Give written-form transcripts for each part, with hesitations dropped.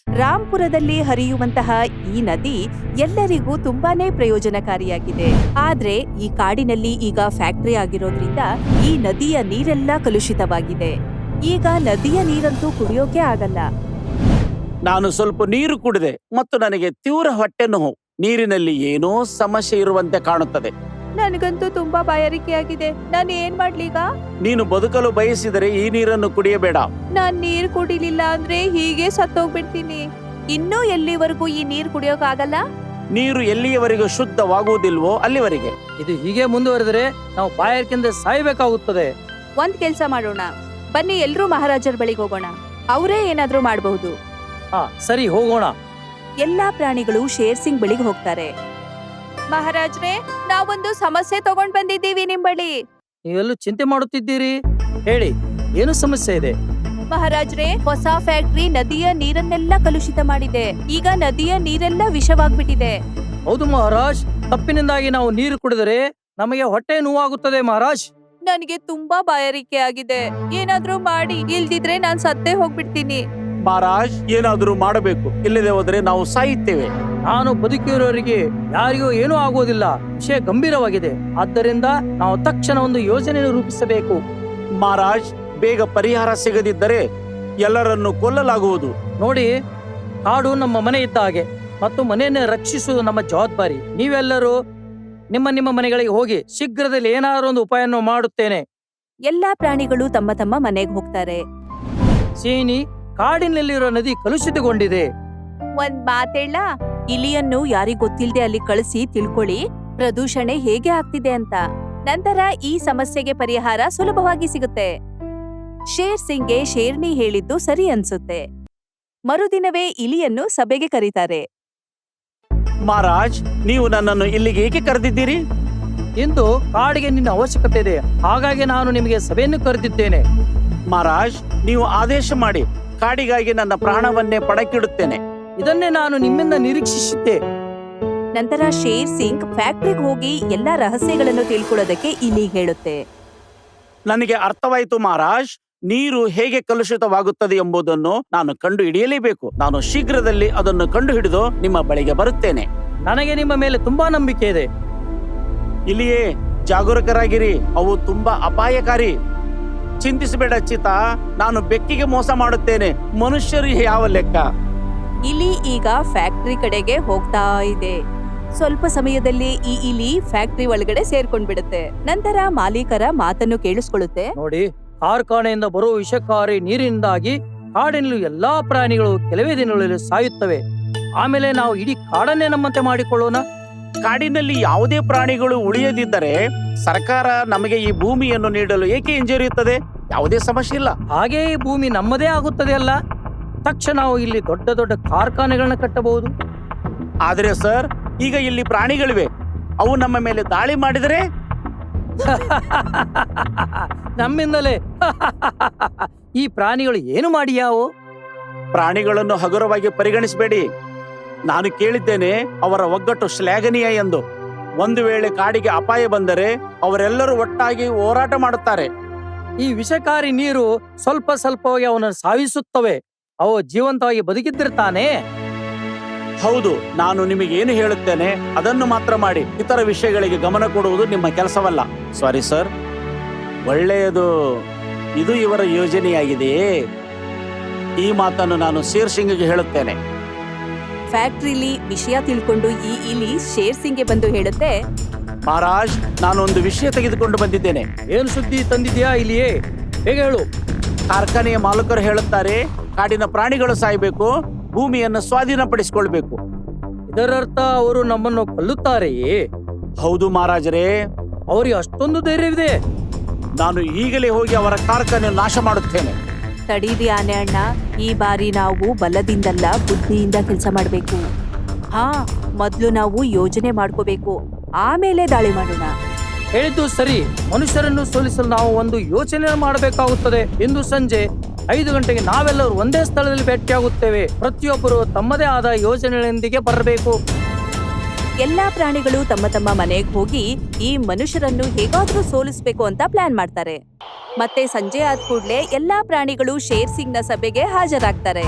ರಾಂಪುರದಲ್ಲಿ ಹರಿಯುವಂತಹ ಈ ನದಿ ಎಲ್ಲರಿಗೂ ತುಂಬಾನೇ ಪ್ರಯೋಜನಕಾರಿಯಾಗಿದೆ. ಆದ್ರೆ ಈ ಕಾಡಿನಲ್ಲಿ ಈಗ ಫ್ಯಾಕ್ಟರಿ ಆಗಿರೋದ್ರಿಂದ ಈ ನದಿಯ ನೀರೆಲ್ಲ ಕಲುಷಿತವಾಗಿದೆ. ಈಗ ನದಿಯ ನೀರಂತೂ ಕುಡಿಯೋಕೆ ಆಗಲ್ಲ. ನಾನು ಸ್ವಲ್ಪ ನೀರು ಕುಡಿದೆ ಮತ್ತು ನನಗೆ ತೀವ್ರ ಹೊಟ್ಟೆ ನೋವು. ನೀರಿನಲ್ಲಿ ಏನೋ ಸಮಸ್ಯೆ ಇರುವಂತೆ ಕಾಣುತ್ತದೆ. ನನಗಂತೂ ತುಂಬಾ ಬಾಯಾರಿಕೆಯಾಗಿದೆ. ನಾನು ಏನ್ ಮಾಡ್ಲೀಗ? ನೀನು ಬದುಕಲು ಬಯಸಿದರೆ ಈ ನೀರನ್ನು ಕುಡಿಯಬೇಡ. ನಾನ್ ನೀರ್ ಕುಡಿಲಿಲ್ಲ ಅಂದ್ರೆ ಹೀಗೆ ಸತ್ತೋಗ್ಬಿಡ್ತೀನಿ. ಇನ್ನೂ ಎಲ್ಲಿವರೆಗೂ ಈ ನೀರ್ ಕುಡಿಯೋಕಾಗಲ್ಲ? ನೀರು ಎಲ್ಲಿಯವರೆಗೂ ಶುದ್ಧವಾಗುವುದಿಲ್ವೋ ಅಲ್ಲಿವರೆಗೆ. ಇದು ಹೀಗೆ ಮುಂದುವರೆದರೆ ನಾವು ಬಾಯಾರಿಕೆಯಿಂದ ಸಾಯಬೇಕಾಗುತ್ತದೆ. ಒಂದ್ ಕೆಲ್ಸ ಮಾಡೋಣ, ಬನ್ನಿ ಎಲ್ರೂ ಮಹಾರಾಜರ ಬಳಿಗೆ ಹೋಗೋಣ. ಅವರೇ ಏನಾದ್ರೂ ಮಾಡಬಹುದು. ಸರಿ, ಹೋಗೋಣ. ಎಲ್ಲಾ ಪ್ರಾಣಿಗಳು ಶೇರ್ ಸಿಂಗ್ ಬಳಿಗೆ ಹೋಗ್ತಾರೆ. ಮಹಾರಾಜ್ರೆ, ನಾವೊಂದು ಸಮಸ್ಯೆ ತಗೊಂಡ್ ಬಂದಿದ್ದೀವಿ ನಿಮ್ ಬಳಿ. ನೀವೆಲ್ಲೂ ಚಿಂತೆ ಮಾಡುತ್ತಿದ್ದೀರಿ? ಹೇಳಿ, ಏನು ಸಮಸ್ಯೆ ಇದೆ? ಮಹಾರಾಜ್ರೆ, ಹೊಸ ಫ್ಯಾಕ್ಟರಿ ನದಿಯ ನೀರನ್ನೆಲ್ಲ ಕಲುಷಿತ ಮಾಡಿದೆ. ಈಗ ನದಿಯ ನೀರೆಲ್ಲ ವಿಷವಾಗ್ಬಿಟ್ಟಿದೆ. ಹೌದು ಮಹಾರಾಜ್, ತಪ್ಪಿನಿಂದಾಗಿ ನಾವು ನೀರು ಕುಡಿದರೆ ನಮಗೆ ಹೊಟ್ಟೆ ನೋವಾಗುತ್ತದೆ ಮಹಾರಾಜ್. ನನಗೆ ತುಂಬಾ ಬಾಯಾರಿಕೆ ಆಗಿದೆ. ಏನಾದ್ರೂ ಮಾಡಿ, ಇಲ್ದಿದ್ರೆ ನಾನ್ ಸತ್ತೇ ಹೋಗ್ಬಿಡ್ತೀನಿ. ಮಹಾರಾಜ್, ಏನಾದರೂ ಮಾಡಬೇಕು. ಇಲ್ಲದೆ ಹೋದರೆ ನಾವು ಸಾಯುತ್ತೇವೆ. ನಾನು ಬದುಕಿರೋರಿಗೆ ಯಾರಿಗೂ ಏನೂ ಆಗುವುದಿಲ್ಲ. ವಿಷಯ ಗಂಭೀರವಾಗಿದೆ. ಆದ್ದರಿಂದ ನಾವು ತಕ್ಷಣ ಒಂದು ಯೋಜನೆಯನ್ನು ರೂಪಿಸಬೇಕು. ಮಹಾರಾಜ್, ಬೇಗ ಪರಿಹಾರ ಸಿಗದಿದ್ದರೆ ಎಲ್ಲರನ್ನು ಕೊಲ್ಲಲಾಗುವುದು. ನೋಡಿ, ಕಾಡು ನಮ್ಮ ಮನೆ ಇದ್ದ ಹಾಗೆ ಮತ್ತು ಮನೆಯನ್ನು ರಕ್ಷಿಸುವುದು ನಮ್ಮ ಜವಾಬ್ದಾರಿ. ನೀವೆಲ್ಲರೂ ನಿಮ್ಮ ನಿಮ್ಮ ಮನೆಗಳಿಗೆ ಹೋಗಿ. ಶೀಘ್ರದಲ್ಲಿ ಏನಾದರೂ ಒಂದು ಉಪಾಯವನ್ನು ಮಾಡುತ್ತೇನೆ. ಎಲ್ಲಾ ಪ್ರಾಣಿಗಳು ತಮ್ಮ ತಮ್ಮ ಮನೆಗೆ ಹೋಗ್ತಾರೆ. ಸೀನಿ, ಕಾಡಿನಲ್ಲಿರೋ ನದಿ ಕಲುಷಿತಗೊಂಡಿದೆ. ಒಂದ್ ಮಾತೇಳ, ಇಲಿಯನ್ನು ಯಾರಿಗ್ ಗೊತ್ತಿಲ್ದೆ ಅಲ್ಲಿ ಕಳಿಸಿ ತಿಳ್ಕೊಳ್ಳಿ ಪ್ರದೂಷಣೆ ಹೇಗೆ ಆಗ್ತಿದೆ ಅಂತ. ನಂತರ ಈ ಸಮಸ್ಯೆಗೆ ಪರಿಹಾರ ಸುಲಭವಾಗಿ ಸಿಗುತ್ತೆ. ಶೇರ್ ಸಿಂಗ್ಗೆ ಶೇರ್ನಿ ಹೇಳಿದ್ದು ಸರಿ ಅನ್ಸುತ್ತೆ. ಮರುದಿನವೇ ಇಲಿಯನ್ನು ಸಭೆಗೆ ಕರೀತಾರೆ. ಮಹಾರಾಜ್, ನೀವು ನನ್ನನ್ನು ಇಲ್ಲಿಗೆ ಏಕೆ ಕರೆದಿದ್ದೀರಿ? ಇಂದು ಕಾಡಿಗೆ ನಿನ್ನ ಅವಶ್ಯಕತೆ ಇದೆ, ಹಾಗಾಗಿ ನಾನು ನಿಮಗೆ ಸಭೆಯನ್ನು ಕರೆದಿದ್ದೇನೆ. ಮಹಾರಾಜ್, ನೀವು ಆದೇಶ ಮಾಡಿ. ಕಾಡಿಗಾಗಿ ನನ್ನ ಪ್ರಾಣವನ್ನೇ ಪಣಕ್ಕಿಡುತ್ತೇನೆ. ಇದನ್ನೇ ನಾನು ನಿಮ್ಮಿಂದ ನಿರೀಕ್ಷಿಸಿದ್ದೆ. ನಂತರ ಶೇರ್ ಸಿಂಗ್ ಫ್ಯಾಕ್ಟ್ರಿಗೆ ಹೋಗಿ ಎಲ್ಲಾ ರಹಸ್ಯಗಳನ್ನು ತಿಳ್ಕೊಳ್ಳೋದಕ್ಕೆ ಇಲಿಗೆ ಹೇಳುತ್ತೆ. ನನಗೆ ಅರ್ಥವಾಯಿತು ಮಹಾರಾಜ್. ನೀರು ಹೇಗೆ ಕಲುಷಿತವಾಗುತ್ತದೆ ಎಂಬುದನ್ನು ನಾನು ಕಂಡು ಹಿಡಿಯಲೇಬೇಕು. ನಾನು ಶೀಘ್ರದಲ್ಲಿ ಅದನ್ನು ಕಂಡು ಹಿಡಿದು ನಿಮ್ಮ ಬಳಿಗೆ ಬರುತ್ತೇನೆ. ನನಗೆ ನಿಮ್ಮ ಮೇಲೆ ತುಂಬಾ ನಂಬಿಕೆ ಇದೆ. ಇಲ್ಲಿಯೇ ಜಾಗರೂಕರಾಗಿರಿ, ಅವು ತುಂಬಾ ಅಪಾಯಕಾರಿ. ಚಿಂತಿಸಬೇಡ ಚಿತಾ, ನಾನು ಬೆಕ್ಕಿಗೆ ಮೋಸ ಮಾಡುತ್ತೇನೆ, ಮನುಷ್ಯರು ಯಾವ ಲೆಕ್ಕ? ಇಲಿ ಈಗ ಫ್ಯಾಕ್ಟ್ರಿ ಕಡೆಗೆ ಹೋಗ್ತಾ ಇದೆ. ಸ್ವಲ್ಪ ಸಮಯದಲ್ಲಿ ಈ ಇಲಿ ಫ್ಯಾಕ್ಟ್ರಿ ಒಳಗಡೆ ಸೇರ್ಕೊಂಡ್ಬಿಡುತ್ತೆ. ನಂತರ ಮಾಲೀಕರ ಮಾತನ್ನು ಕೇಳಿಸ್ಕೊಳ್ಳುತ್ತೆ. ನೋಡಿ, ಕಾರ್ಖಾನೆಯಿಂದ ಬರುವ ವಿಷಕಾರಿ ನೀರಿನಿಂದಾಗಿ ಕಾಡಿನಲ್ಲೂ ಎಲ್ಲಾ ಪ್ರಾಣಿಗಳು ಕೆಲವೇ ದಿನಗಳಲ್ಲಿ ಸಾಯುತ್ತವೆ. ಆಮೇಲೆ ನಾವು ಇಡೀ ಕಾಡನ್ನೇ ನಮ್ಮಂತೆ ಮಾಡಿಕೊಳ್ಳೋಣ. ಕಾಡಿನಲ್ಲಿ ಯಾವುದೇ ಪ್ರಾಣಿಗಳು ಉಳಿಯದಿದ್ದರೆ ಸರ್ಕಾರ ನಮಗೆ ಈ ಭೂಮಿಯನ್ನು ನೀಡಲು ಏಕೆ ಹಿಂಜರಿಯುತ್ತದೆ? ಯಾವುದೇ ಸಮಸ್ಯೆ ಇಲ್ಲ. ಹಾಗೆ ಈ ಭೂಮಿ ನಮ್ಮದೇ ಆಗುತ್ತದೆ ಅಲ್ಲ. ತಕ್ಷಣ ನಾವು ಇಲ್ಲಿ ದೊಡ್ಡ ದೊಡ್ಡ ಕಾರ್ಖಾನೆಗಳನ್ನ ಕಟ್ಟಬಹುದು. ಆದರೆ ಸರ್, ಈಗ ಇಲ್ಲಿ ಪ್ರಾಣಿಗಳಿವೆ. ಅವು ನಮ್ಮ ಮೇಲೆ ದಾಳಿ ಮಾಡಿದರೆ ನಮ್ಮಿಂದಲೇ ಈ ಪ್ರಾಣಿಗಳು ಏನು ಮಾಡಿಯಾವು? ಪ್ರಾಣಿಗಳನ್ನು ಹಗುರವಾಗಿ ಪರಿಗಣಿಸಬೇಡಿ. ನಾನು ಕೇಳಿದ್ದೇನೆ ಅವರ ಒಗ್ಗಟ್ಟು ಶ್ಲಾಘನೀಯ ಎಂದು. ಒಂದು ವೇಳೆ ಕಾಡಿಗೆ ಅಪಾಯ ಬಂದರೆ ಅವರೆಲ್ಲರೂ ಒಟ್ಟಾಗಿ ಹೋರಾಟ ಮಾಡುತ್ತಾರೆ. ಈ ವಿಷಕಾರಿ ನೀರು ಸ್ವಲ್ಪ ಸ್ವಲ್ಪವಾಗಿ ಅವನನ್ನು ಸಾವಿಸುತ್ತವೆ. ಅವು ಜೀವಂತವಾಗಿ ಬದುಕಿದ್ದಿರ್ತಾನೆ. ಹೌದು, ನಾನು ನಿಮಗೆ ಏನು ಹೇಳುತ್ತೇನೆ ಅದನ್ನು ಮಾತ್ರ ಮಾಡಿ. ಇತರ ವಿಷಯಗಳಿಗೆ ಗಮನ ಕೊಡುವುದು ನಿಮ್ಮ ಕೆಲಸವಲ್ಲ. Sorry sir. ಒಳ್ಳೆಯದು, ಇದು ಇವರ ಯೋಜನೆಯಾಗಿದೆಯೇ? ಈ ಮಾತನ್ನು ನಾನು ಶೇರ್ ಸಿಂಗ್ಗೆ ಹೇಳುತ್ತೇನೆ. ಫ್ಯಾಕ್ಟ್ರಿಲಿ ವಿಷಯ ತಿಳ್ಕೊಂಡು ಈ ಇಲಿ ಶೇರ್ ಸಿಂಗ್ಗೆ ಬಂದು ಹೇಳುತ್ತೆ. ಮಹಾರಾಜ್, ನಾನು ಒಂದು ವಿಷಯ ತೆಗೆದುಕೊಂಡು ಬಂದಿದ್ದೇನೆ. ಏನು ಸುದ್ದಿ ತಂದಿದ್ಯಾ ಇಲ್ಲಿಯೇ? ಹೇಗೆ ಹೇಳು. ಕಾರ್ಖಾನೆಯ ಮಾಲೀಕರು ಹೇಳುತ್ತಾರೆ, ಕಾಡಿನ ಪ್ರಾಣಿಗಳು ಸಾಯಬೇಕು, ಭೂಮಿಯನ್ನು ಸ್ವಾಧೀನಪಡಿಸಿಕೊಳ್ಬೇಕು. ಇದರರ್ಥ ಅವರು ನಮ್ಮನ್ನು ಕೊಲ್ಲುತ್ತಾರೆಯೇ? ಹೌದು ಮಹಾರಾಜರೇ. ಅವರಿಗೆ ಅಷ್ಟೊಂದು ಧೈರ್ಯವಿದೆ? ನಾನು ಈಗಲೇ ಹೋಗಿ ಅವರ ಕಾರ್ಖಾನೆ ನಾಶ ಮಾಡುತ್ತೇನೆ. ತಡೀರಿ ಆನೆ ಅಣ್ಣ, ಈ ಬಾರಿ ನಾವು ಬಲದಿಂದಲ್ಲ ಬುದ್ಧಿಯಿಂದ ಕೆಲಸ ಮಾಡಬೇಕು. ಮೊದ್ಲು ನಾವು ಯೋಜನೆ ಮಾಡ್ಕೋಬೇಕು, ಆಮೇಲೆ ದಾಳಿ ಮಾಡೋಣ. ಹೇಳಿದ್ದು ಸರಿ. ಮನುಷ್ಯರನ್ನು ಸೋಲಿಸಲು ನಾವು ಒಂದು ಯೋಚನೆ ಮಾಡಬೇಕಾಗುತ್ತದೆ. ಇಂದು ಸಂಜೆ 5 ಗಂಟೆಗೆ ನಾವೆಲ್ಲರೂ ಒಂದೇ ಸ್ಥಳದಲ್ಲಿ ಭೇಟಿಯಾಗುತ್ತೇವೆ. ಪ್ರತಿಯೊಬ್ಬರು ತಮ್ಮದೇ ಆದ ಯೋಜನೆಗಳೊಂದಿಗೆ ಬರಬೇಕು. ಎಲ್ಲಾ ಪ್ರಾಣಿಗಳು ತಮ್ಮ ತಮ್ಮ ಮನೆಗೆ ಹೋಗಿ ಈ ಮನುಷ್ಯರನ್ನು ಹೇಗಾದ್ರೂ ಸೋಲಿಸ್ಬೇಕು ಅಂತ ಪ್ಲಾನ್ ಮಾಡ್ತಾರೆ. ಮತ್ತೆ ಸಂಜೆ ಆದ ಕೂಡ್ಲೆ ಎಲ್ಲಾ ಪ್ರಾಣಿಗಳು ಶೇರ್ ಸಿಂಗ್ ನ ಸಭೆಗೆ ಹಾಜರಾಗ್ತಾರೆ.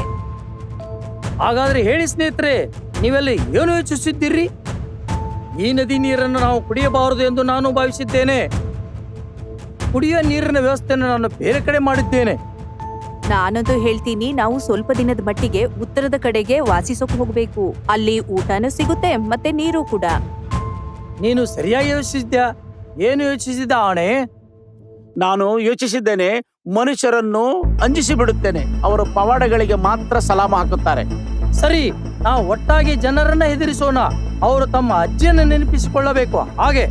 ಹಾಗಾದ್ರೆ ಹೇಳಿ ಸ್ನೇಹಿತರೆ, ನೀವೆಲ್ಲ ಏನು ಯೋಚಿಸಿದ್ದೀರಿ? ಈ ನದಿ ನೀರನ್ನು ನಾವು ಕುಡಿಯಬಾರದು ಎಂದು ನಾನು ಭಾವಿಸಿದ್ದೇನೆ. ಕುಡಿಯುವ ನೀರಿನ ವ್ಯವಸ್ಥೆಯನ್ನು ನಾನು ಬೇರೆ ಕಡೆ ಮಾಡಿದ್ದೇನೆ. ನಾನಂತೂ ಹೇಳ್ತೀನಿ, ನಾವು ಸ್ವಲ್ಪ ದಿನದ ಮಟ್ಟಿಗೆ ಉತ್ತರದ ಕಡೆಗೆ ವಾಸಿಸೋಕೆ ಹೋಗ್ಬೇಕು. ಅಲ್ಲಿ ಊಟನೂ ಸಿಗುತ್ತೆ ಮತ್ತೆ ನೀರು ಕೂಡ. ನೀನು ಸರಿಯಾಗಿ ಯೋಚಿಸಿದ್ಯಾ? ಏನು ಯೋಚಿಸಿದ ಆಣೆ? ನಾನು ಯೋಚಿಸಿದ್ದೇನೆ, ಮನುಷ್ಯರನ್ನು ಅಂಜಿಸಿ ಬಿಡುತ್ತೇನೆ. ಅವರು ಪವಾಡಗಳಿಗೆ ಮಾತ್ರ ಸಲಾಮ ಹಾಕುತ್ತಾರೆ. ಸರಿ, ನಾವು ಒಟ್ಟಾಗಿ ಜನರನ್ನ ಹೆದರಿಸೋಣ. ಅವರು ತಮ್ಮ ಅಜ್ಜಿಯನ್ನು ನೆನಪಿಸಿಕೊಳ್ಳಬೇಕು. ಹಾಗೆ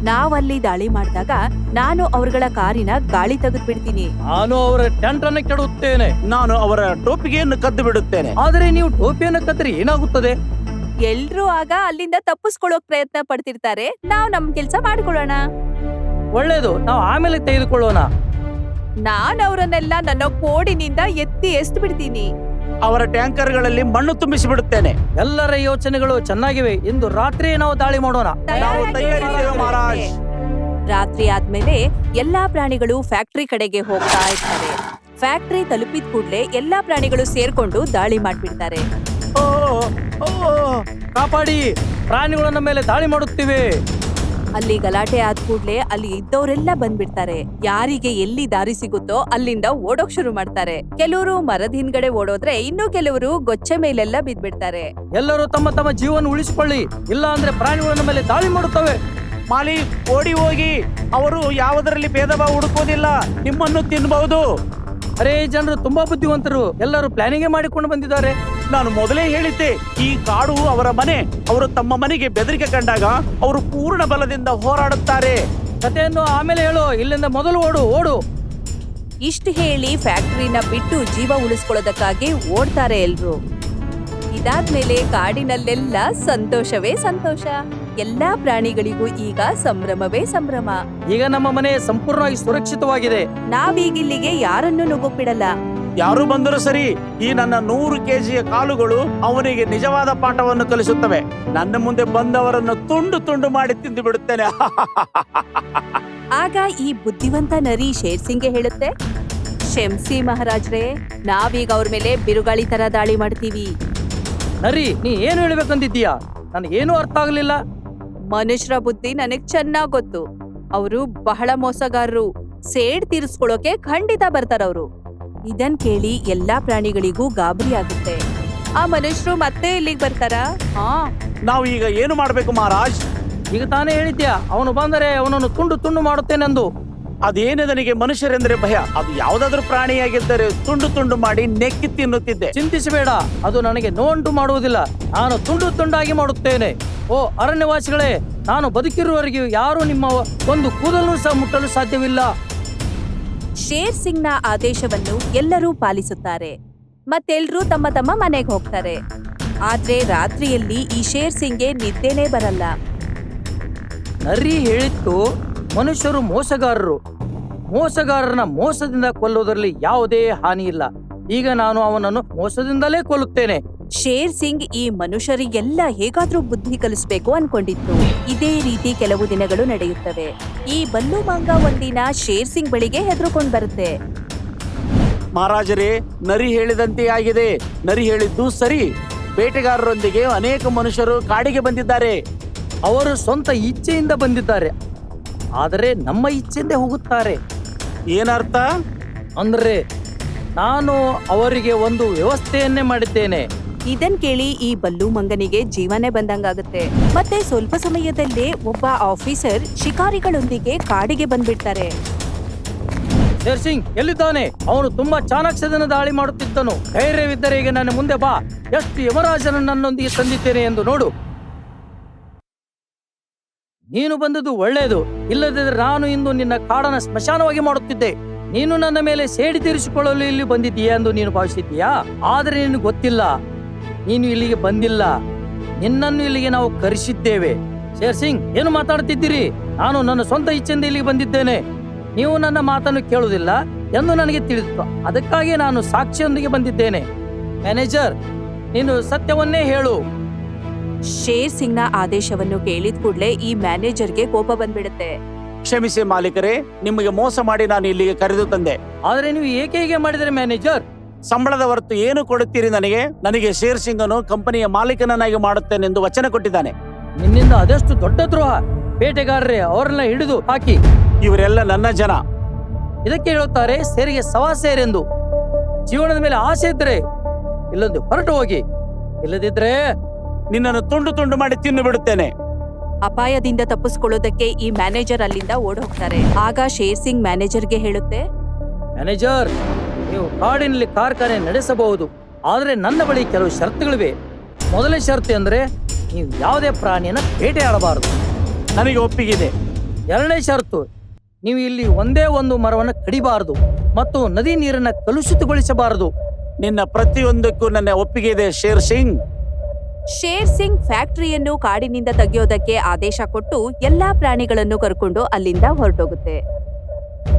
ನಾವಲ್ಲಿ ದಾಳಿ ಮಾಡಿದಾಗ ನಾನು ಅವರುಗಳ ಕಾರಿನ ಗಾಳಿ ತೆಗೆದು ಬಿಡ್ತೀನಿ. ನಾನು ಅವರ ಟೆಂಟ್ ಅನ್ನು ಕೆಡುತ್ತೇನೆ. ನಾನು ಅವರ ಟೋಪಿಗೆಯನ್ನು ಕದ್ದು ಬಿಡುತ್ತೇನೆ. ಆದರೆ ನೀವು ಟೋಪಿಯನ್ನು ಕತ್ತರಿ ಏನಾಗುತ್ತದೆ? ಎಲ್ರೂ ಆಗ ಅಲ್ಲಿಂದ ತಪ್ಪಿಸ್ಕೊಳ್ಳೋಕ್ ಪ್ರಯತ್ನ ಪಡ್ತಿರ್ತಾರೆ. ನಾವು ನಮ್ ಕೆಲ್ಸ ಮಾಡ್ಕೊಳ್ಳೋಣ. ಒಳ್ಳೇದು, ನಾವು ಆಮೇಲೆ ತೆಗೆದುಕೊಳ್ಳೋಣ. ನಾನ್ ಅವರನ್ನೆಲ್ಲ ನನ್ನ ಕೋಡಿನಿಂದ ಎತ್ತಿ ಎಸ್ದು ಬಿಡ್ತೀನಿ. ಅವರ ಟ್ಯಾಂಕರ್ಗಳಲ್ಲಿ ಮಣ್ಣು ತುಂಬಿಸಿ ಬಿಡುತ್ತೇನೆ. ಎಲ್ಲರ ಯೋಚನೆಗಳು ಚೆನ್ನಾಗಿವೆ. ಇಂದು ರಾತ್ರಿ ನಾವು ದಾಳಿ ಮಾಡೋಣ. ನಾವು ತಯಾರಿದ್ದೇವೆ ಮಹಾರಾಜ್. ರಾತ್ರಿ ಆದ್ಮೇಲೆ ಎಲ್ಲಾ ಪ್ರಾಣಿಗಳು ಫ್ಯಾಕ್ಟರಿ ಕಡೆಗೆ ಹೋಗ್ತಾ ಇರ್ತಾರೆ. ಫ್ಯಾಕ್ಟರಿ ತಲುಪಿದ ಕೂಡ್ಲೆ ಎಲ್ಲಾ ಪ್ರಾಣಿಗಳು ಸೇರ್ಕೊಂಡು ದಾಳಿ ಮಾಡ್ಬಿಡ್ತಾರೆ. ಓ, ಓ, ಕಾಪಾಡಿ, ಪ್ರಾಣಿಗಳ ಮೇಲೆ ದಾಳಿ ಮಾಡುತ್ತಿವೆ. ಅಲ್ಲಿ ಗಲಾಟೆ ಆದ ಕೂಡ್ಲೆ ಅಲ್ಲಿ ಇದ್ದವರೆಲ್ಲ ಬಂದ್ಬಿಡ್ತಾರೆ. ಯಾರಿಗೆ ಎಲ್ಲಿ ದಾರಿ ಸಿಗುತ್ತೋ ಅಲ್ಲಿಂದ ಓಡೋಕ್ ಶುರು ಮಾಡ್ತಾರೆ. ಕೆಲವರು ಮರದ ಹಿಂದ್ಗಡೆ ಓಡೋದ್ರೆ ಇನ್ನು ಕೆಲವರು ಗೊಚ್ಚೆ ಮೇಲೆಲ್ಲ ಬಿದ್ಬಿಡ್ತಾರೆ. ಎಲ್ಲರೂ ತಮ್ಮ ತಮ್ಮ ಜೀವನ ಉಳಿಸಿಕೊಳ್ಳಿ, ಇಲ್ಲ ಅಂದ್ರೆ ಪ್ರಾಣಿಗಳ ಮೇಲೆ ದಾಳಿ ಮಾಡುತ್ತವೆ. ಮಾಲೀಕ್, ಓಡಿ ಹೋಗಿ. ಅವರು ಯಾವುದರಲ್ಲಿ ಭೇದ ಭಾವ ಹುಡುಕೋದಿಲ್ಲ. ನಿಮ್ಮನ್ನು ತಿನ್ನಬಹುದು. ಅರೇ, ಜನರು ತುಂಬಾ ಬುದ್ಧಿವಂತರು. ಎಲ್ಲರೂ ಪ್ಲಾನಿಂಗ್ ಮಾಡಿಕೊಂಡು ಬಂದಿದ್ದಾರೆ. ನಾನು ಮೊದಲೇ ಹೇಳಿದ್ದೆ, ಈ ಕಾಡು ಅವರ ಮನೆ. ಅವರು ತಮ್ಮ ಮನೆಗೆ ಬೆದರಿಕೆ ಕಂಡಾಗ ಅವರು ಪೂರ್ಣ ಬಲದಿಂದ ಹೋರಾಡುತ್ತಾರೆ. ಕಥೆಯನ್ನು ಆಮೇಲೆ ಹೇಳು, ಇಲ್ಲಿಂದ ಮೊದಲು ಓಡು. ಇಷ್ಟು ಹೇಳಿ ಫ್ಯಾಕ್ಟರಿನ ಬಿಟ್ಟು ಜೀವ ಉಳಿಸ್ಕೊಳ್ಳೋದಕ್ಕಾಗಿ ಓಡ್ತಾರೆ ಎಲ್ರು. ಇದಾದ್ಮೇಲೆ ಕಾಡಿನಲ್ಲೆಲ್ಲ ಸಂತೋಷವೇ ಸಂತೋಷ. ಎಲ್ಲಾ ಪ್ರಾಣಿಗಳಿಗೂ ಈಗ ಸಂಭ್ರಮವೇ ಸಂಭ್ರಮ. ಈಗ ನಮ್ಮ ಮನೆ ಸಂಪೂರ್ಣವಾಗಿ ಸುರಕ್ಷಿತವಾಗಿದೆ. ನಾವೀಗಿಲ್ಲಿಗೆ ಯಾರನ್ನೂ ನುಗ್ಗೋಕ್ ಯಾರು ಬಂದರೂ ಸರಿ, ಈ ನನ್ನ 100 ಕೆಜಿಯ ಕಾಲುಗಳು ಅವನಿಗೆ ನಿಜವಾದ ಪಾಠವನ್ನು ಕಲಿಸುತ್ತವೆ. ನನ್ನ ಮುಂದೆ ಬಂದವರನ್ನು ತುಂಡು ತುಂಡು ಮಾಡಿ ತಿಂದು ಬಿಡುತ್ತೇನೆ. ಆಗ ಈ ಬುದ್ಧಿವಂತ ನರಿ ಶೇರ್ ಸಿಂಗ್ಗೆ ಹೇಳುತ್ತೆ, ಕ್ಷಮಿಸಿ ಮಹಾರಾಜ್ರೆ, ನಾವೀಗ ಅವ್ರ ಮೇಲೆ ಬಿರುಗಾಳಿ ತರ ದಾಳಿ ಮಾಡ್ತೀವಿ. ನರಿ, ನೀ ಏನು ಹೇಳ್ಬೇಕಂತಿದ್ದೀಯಾ? ನನಗೇನು ಅರ್ಥ ಆಗ್ಲಿಲ್ಲ. ಮನುಷ್ಯರ ಬುದ್ಧಿ ನನಗ್ ಚೆನ್ನಾಗ್ ಗೊತ್ತು. ಅವರು ಬಹಳ ಮೋಸಗಾರರು. ಸೇಡ್ ತೀರಿಸ್ಕೊಳ್ಳೋಕೆ ಖಂಡಿತ ಬರ್ತಾರವ್ರು. ಇದನ್ ಕೇಳಿ ಎಲ್ಲಾ ಪ್ರಾಣಿಗಳಿಗೂ ಗಾಬರಿ ಆಗುತ್ತೆ. ಆ ಮನುಷ್ಯರು ಮತ್ತೆ ಇಲ್ಲಿಗೆ ಬರ್ತಾರಾ? ನಾವು ಈಗ ಏನು ಮಾಡಬೇಕು ಮಹಾರಾಜ್? ಈಗ ತಾನೇ ಹೇಳಿದ್ಯಾ, ಅವನು ಬಂದರೆ ಅವನನ್ನು ತುಂಡು ತುಂಡು ಮಾಡುತ್ತೇನೆಂದು. ಅದೇನು ನನಗೆ ಮನುಷ್ಯರೆಂದರೆ ಭಯ. ಅದು ಯಾವುದಾದ್ರೂ ಪ್ರಾಣಿಯಾಗಿದ್ದರೆ ತುಂಡು ತುಂಡು ಮಾಡಿ ನೆಕ್ಕಿ ತಿನ್ನುತ್ತಿದ್ದೆ. ಚಿಂತಿಸಬೇಡ, ಅದು ನನಗೆ ನೋವುಂಟು ಮಾಡುವುದಿಲ್ಲ. ನಾನು ತುಂಡು ತುಂಡಾಗಿ ಮಾಡುತ್ತೇನೆ. ಓ ಅರಣ್ಯವಾಸಿಗಳೇ, ನಾನು ಬದುಕಿರುವವರೆಗೂ ಯಾರು ನಿಮ್ಮ ಒಂದು ಕೂದಲು ಸಹ ಮುಟ್ಟಲು ಸಾಧ್ಯವಿಲ್ಲ. ಶೇರ್ ಸಿಂಗ್ನ ಆದೇಶವನ್ನು ಎಲ್ಲರೂ ಪಾಲಿಸುತ್ತಾರೆ. ಮತ್ತೆಲ್ರೂ ತಮ್ಮ ತಮ್ಮ ಮನೆಗೆ ಹೋಗ್ತಾರೆ. ಆದ್ರೆ ರಾತ್ರಿಯಲ್ಲಿ ಈ ಶೇರ್ ಸಿಂಗ್ಗೆ ನಿದ್ದೆನೇ ಬರಲ್ಲ. ನರಿ ಹೇಳಿತ್ತು, ಮನುಷ್ಯರು ಮೋಸಗಾರರು. ಮೋಸಗಾರರನ್ನ ಮೋಸದಿಂದ ಕೊಲ್ಲುವುದರಲ್ಲಿ ಯಾವುದೇ ಹಾನಿ ಇಲ್ಲ. ಈಗ ನಾನು ಅವನನ್ನು ಮೋಸದಿಂದಲೇ ಕೊಲ್ಲುತ್ತೇನೆ. ಶೇರ್ ಸಿಂಗ್ ಈ ಮನುಷ್ಯರಿಗೆಲ್ಲ ಹೇಗಾದ್ರೂ ಬುದ್ಧಿ ಕಲಿಸ್ಬೇಕು ಅನ್ಕೊಂಡಿತ್ತು. ಇದೇ ರೀತಿ ಕೆಲವು ದಿನಗಳು ನಡೆಯುತ್ತವೆ. ಈ ಬಲ್ಲು ಮಂಗ ಒಂದಿನ ಶೇರ್ ಸಿಂಗ್ ಬಳಿಗೆ ಹೆದರ್ಕೊಂಡ್ ಬರುತ್ತೆ. ಮಹಾರಾಜರೇ, ನರಿ ಹೇಳಿದಂತೆ ಆಗಿದೆ. ನರಿ ಹೇಳಿದ್ದು ಸರಿ. ಬೇಟೆಗಾರರೊಂದಿಗೆ ಅನೇಕ ಮನುಷ್ಯರು ಕಾಡಿಗೆ ಬಂದಿದ್ದಾರೆ. ಅವರು ಸ್ವಂತ ಇಚ್ಛೆಯಿಂದ ಬಂದಿದ್ದಾರೆ, ಆದರೆ ನಮ್ಮ ಇಚ್ಛೆಯಿಂದ ಹೋಗುತ್ತಾರೆ. ಏನರ್ಥ? ಅಂದ್ರೆ ನಾನು ಅವರಿಗೆ ಒಂದು ವ್ಯವಸ್ಥೆಯನ್ನೇ ಮಾಡಿದ್ದೇನೆ. ಇದನ್ ಕೇಳಿ ಈ ಬಲ್ಲು ಮಂಗನಿಗೆ ಜೀವನೇ ಬಂದಂಗಾಗುತ್ತೆ. ಮತ್ತೆ ಸ್ವಲ್ಪ ಸಮಯದಲ್ಲೇ ಒಬ್ಬ ಆಫೀಸರ್ ಶಿಕಾರಿಗಳೊಂದಿಗೆ ಕಾಡಿಗೆ ಬಂದ್ಬಿಡ್ತಾರೆ. ಶೇರ್ ಸಿಂಗ್ ಎಲ್ಲಿದ್ದಾನೆ? ಅವನು ತುಂಬಾ ಚಾಣಾಕ್ಷದಿಂದ ದಾಳಿ ಮಾಡುತ್ತಿದ್ದನು. ಧೈರ್ಯವಿದ್ದರೆ ಈಗ ನನ್ನ ಮುಂದೆ ಬಾ. ಎಷ್ಟು ಯಮರಾಜನ ನನ್ನೊಂದಿಗೆ ತಂದಿದ್ದೇನೆ ಎಂದು ನೋಡು. ನೀನು ಬಂದದ್ದು ಒಳ್ಳೆಯದು. ಇಲ್ಲದಿದ್ದರೆ ನಾನು ಇಂದು ನಿನ್ನ ಕಾಡನ್ನ ಸ್ಮಶಾನವಾಗಿ ಮಾಡುತ್ತಿದ್ದೆ. ನೀನು ನನ್ನ ಮೇಲೆ ಸೇಡಿ ತೀರಿಸಿಕೊಳ್ಳಲು ಇಲ್ಲಿ ಬಂದಿದ್ದೀಯಾ ಎಂದು ನೀನು ಭಾವಿಸಿದ್ದೀಯಾ? ಆದರೆ ನಿನಗೆ ಗೊತ್ತಿಲ್ಲ, ನೀನು ಇಲ್ಲಿಗೆ ಬಂದಿಲ್ಲ. ನಿನ್ನನ್ನು ಇಲ್ಲಿಗೆ ನಾವು ಕರೆಸಿದ್ದೇವೆ. ಶೇರ್ ಸಿಂಗ್, ಏನು ಮಾತಾಡ್ತಿದ್ದೀರಿ? ನಾನು ನನ್ನ ಸ್ವಂತ ಇಚ್ಛೆಯಿಂದ ಇಲ್ಲಿಗೆ ಬಂದಿದ್ದೇನೆ. ನೀವು ನನ್ನ ಮಾತನ್ನು ಕೇಳುವುದಿಲ್ಲ ಎಂದು ನನಗೆ ತಿಳಿದಿತ್ತು. ಅದಕ್ಕಾಗಿ ನಾನು ಸಾಕ್ಷಿಯೊಂದಿಗೆ ಬಂದಿದ್ದೇನೆ. ಮ್ಯಾನೇಜರ್, ನೀನು ಸತ್ಯವನ್ನೇ ಹೇಳು. ಶೇರ್ ಸಿಂಗ್ನ ಆದೇಶವನ್ನು ಕೇಳಿದ ಕೂಡಲೇ ಈ ಮ್ಯಾನೇಜರ್ಗೆ ಕೋಪ ಬಂದ್ಬಿಡುತ್ತೆ. ಕ್ಷಮಿಸಿ ಮಾಲೀಕರೇ, ನಿಮಗೆ ಮೋಸ ಮಾಡಿ ನಾನು ಇಲ್ಲಿಗೆ ಕರೆದು ತಂದೆ. ಆದ್ರೆ ನೀವು ಏಕೆ ಹೀಗೆ ಮಾಡಿದರೆ ಮ್ಯಾನೇಜರ್? ಸಂಬಳದ ಹೊರತು ಏನು ಕೊಡುತ್ತೀರಿ ನನಗೆ? ನನಗೆ ಶೇರ್ ಸಿಂಗನು ಕಂಪನಿಯ ಮಾಲೀಕನನ್ನಾಗಿ ಮಾಡುತ್ತೇನೆಂದು ವಚನ ಕೊಟ್ಟಿದ್ದಾನೆ. ನಿನ್ನಿಂದ ಅದೆಷ್ಟು ದೊಡ್ಡ ದ್ರೋಹ! ಬೇಟೆಗಾರರೇ, ಅವರನ್ನ ಹಿಡಿದು ಹಾಕಿ. ಇವರೆಲ್ಲ ನನ್ನ ಜನ. ಇದಕ್ಕೆ ಹೇಳುತ್ತಾರೆ ಸೇರಿಗೆ ಸವಾ ಸೇರೆಂದು. ಜೀವನದ ಮೇಲೆ ಆಸೆ ಇದ್ರೆ ಇಲ್ಲೊಂದು ಹೊರಟು ಹೋಗಿ, ಇಲ್ಲದಿದ್ರೆ ನಿನ್ನನ್ನು ತುಂಡು ತುಂಡು ಮಾಡಿ ತಿನ್ನು ಬಿಡುತ್ತೇನೆ. ಅಪಾಯದಿಂದ ತಪ್ಪಿಸ್ಕೊಳ್ಳೋದಕ್ಕೆ ಈ ಮ್ಯಾನೇಜರ್ ಅಲ್ಲಿಂದ ಓಡ್ ಹೋಗ್ತಾರೆ. ಆಗ ಶೇರ್ ಸಿಂಗ್ ಮ್ಯಾನೇಜರ್ಗೆ ಹೇಳುತ್ತೆ, ಮ್ಯಾನೇಜರ್, ನೀವು ಕಾಡಿನಲ್ಲಿ ಕಾರ್ಖಾನೆ ನಡೆಸಬಹುದು, ಆದರೆ ನನ್ನ ಬಳಿ ಕೆಲವು ಷರತ್ತುಗಳಿವೆ. ಮೊದಲನೇ ಷರತ್ತು ಅಂದ್ರೆ ನೀವು ಯಾವುದೇ ಪ್ರಾಣಿಯನ್ನ ಬೇಟೆಯಾಡಬಾರದು. ನನಗೆ ಒಪ್ಪಿಗಿದೆ. ಎರಡನೇ ಷರತ್ತು, ನೀವು ಇಲ್ಲಿ ಒಂದೇ ಒಂದು ಮರವನ್ನು ಕಡಿಬಾರದು ಮತ್ತು ನದಿ ನೀರನ್ನ ಕಲುಷಿತಗೊಳಿಸಬಾರದು. ನಿನ್ನ ಪ್ರತಿಯೊಂದಕ್ಕೂ ನನ್ನ ಒಪ್ಪಿಗೆ ಇದೆ ಶೇರ್ ಸಿಂಗ್. ಶೇರ್ ಸಿಂಗ್ ಫ್ಯಾಕ್ಟರಿಯನ್ನು ಕಾಡಿನಿಂದ ತೆಗೆಯೋದಕ್ಕೆ ಆದೇಶ ಕೊಟ್ಟು ಎಲ್ಲಾ ಪ್ರಾಣಿಗಳನ್ನು ಕರ್ಕೊಂಡು ಅಲ್ಲಿಂದ ಹೊರಟೋಗುತ್ತೆ.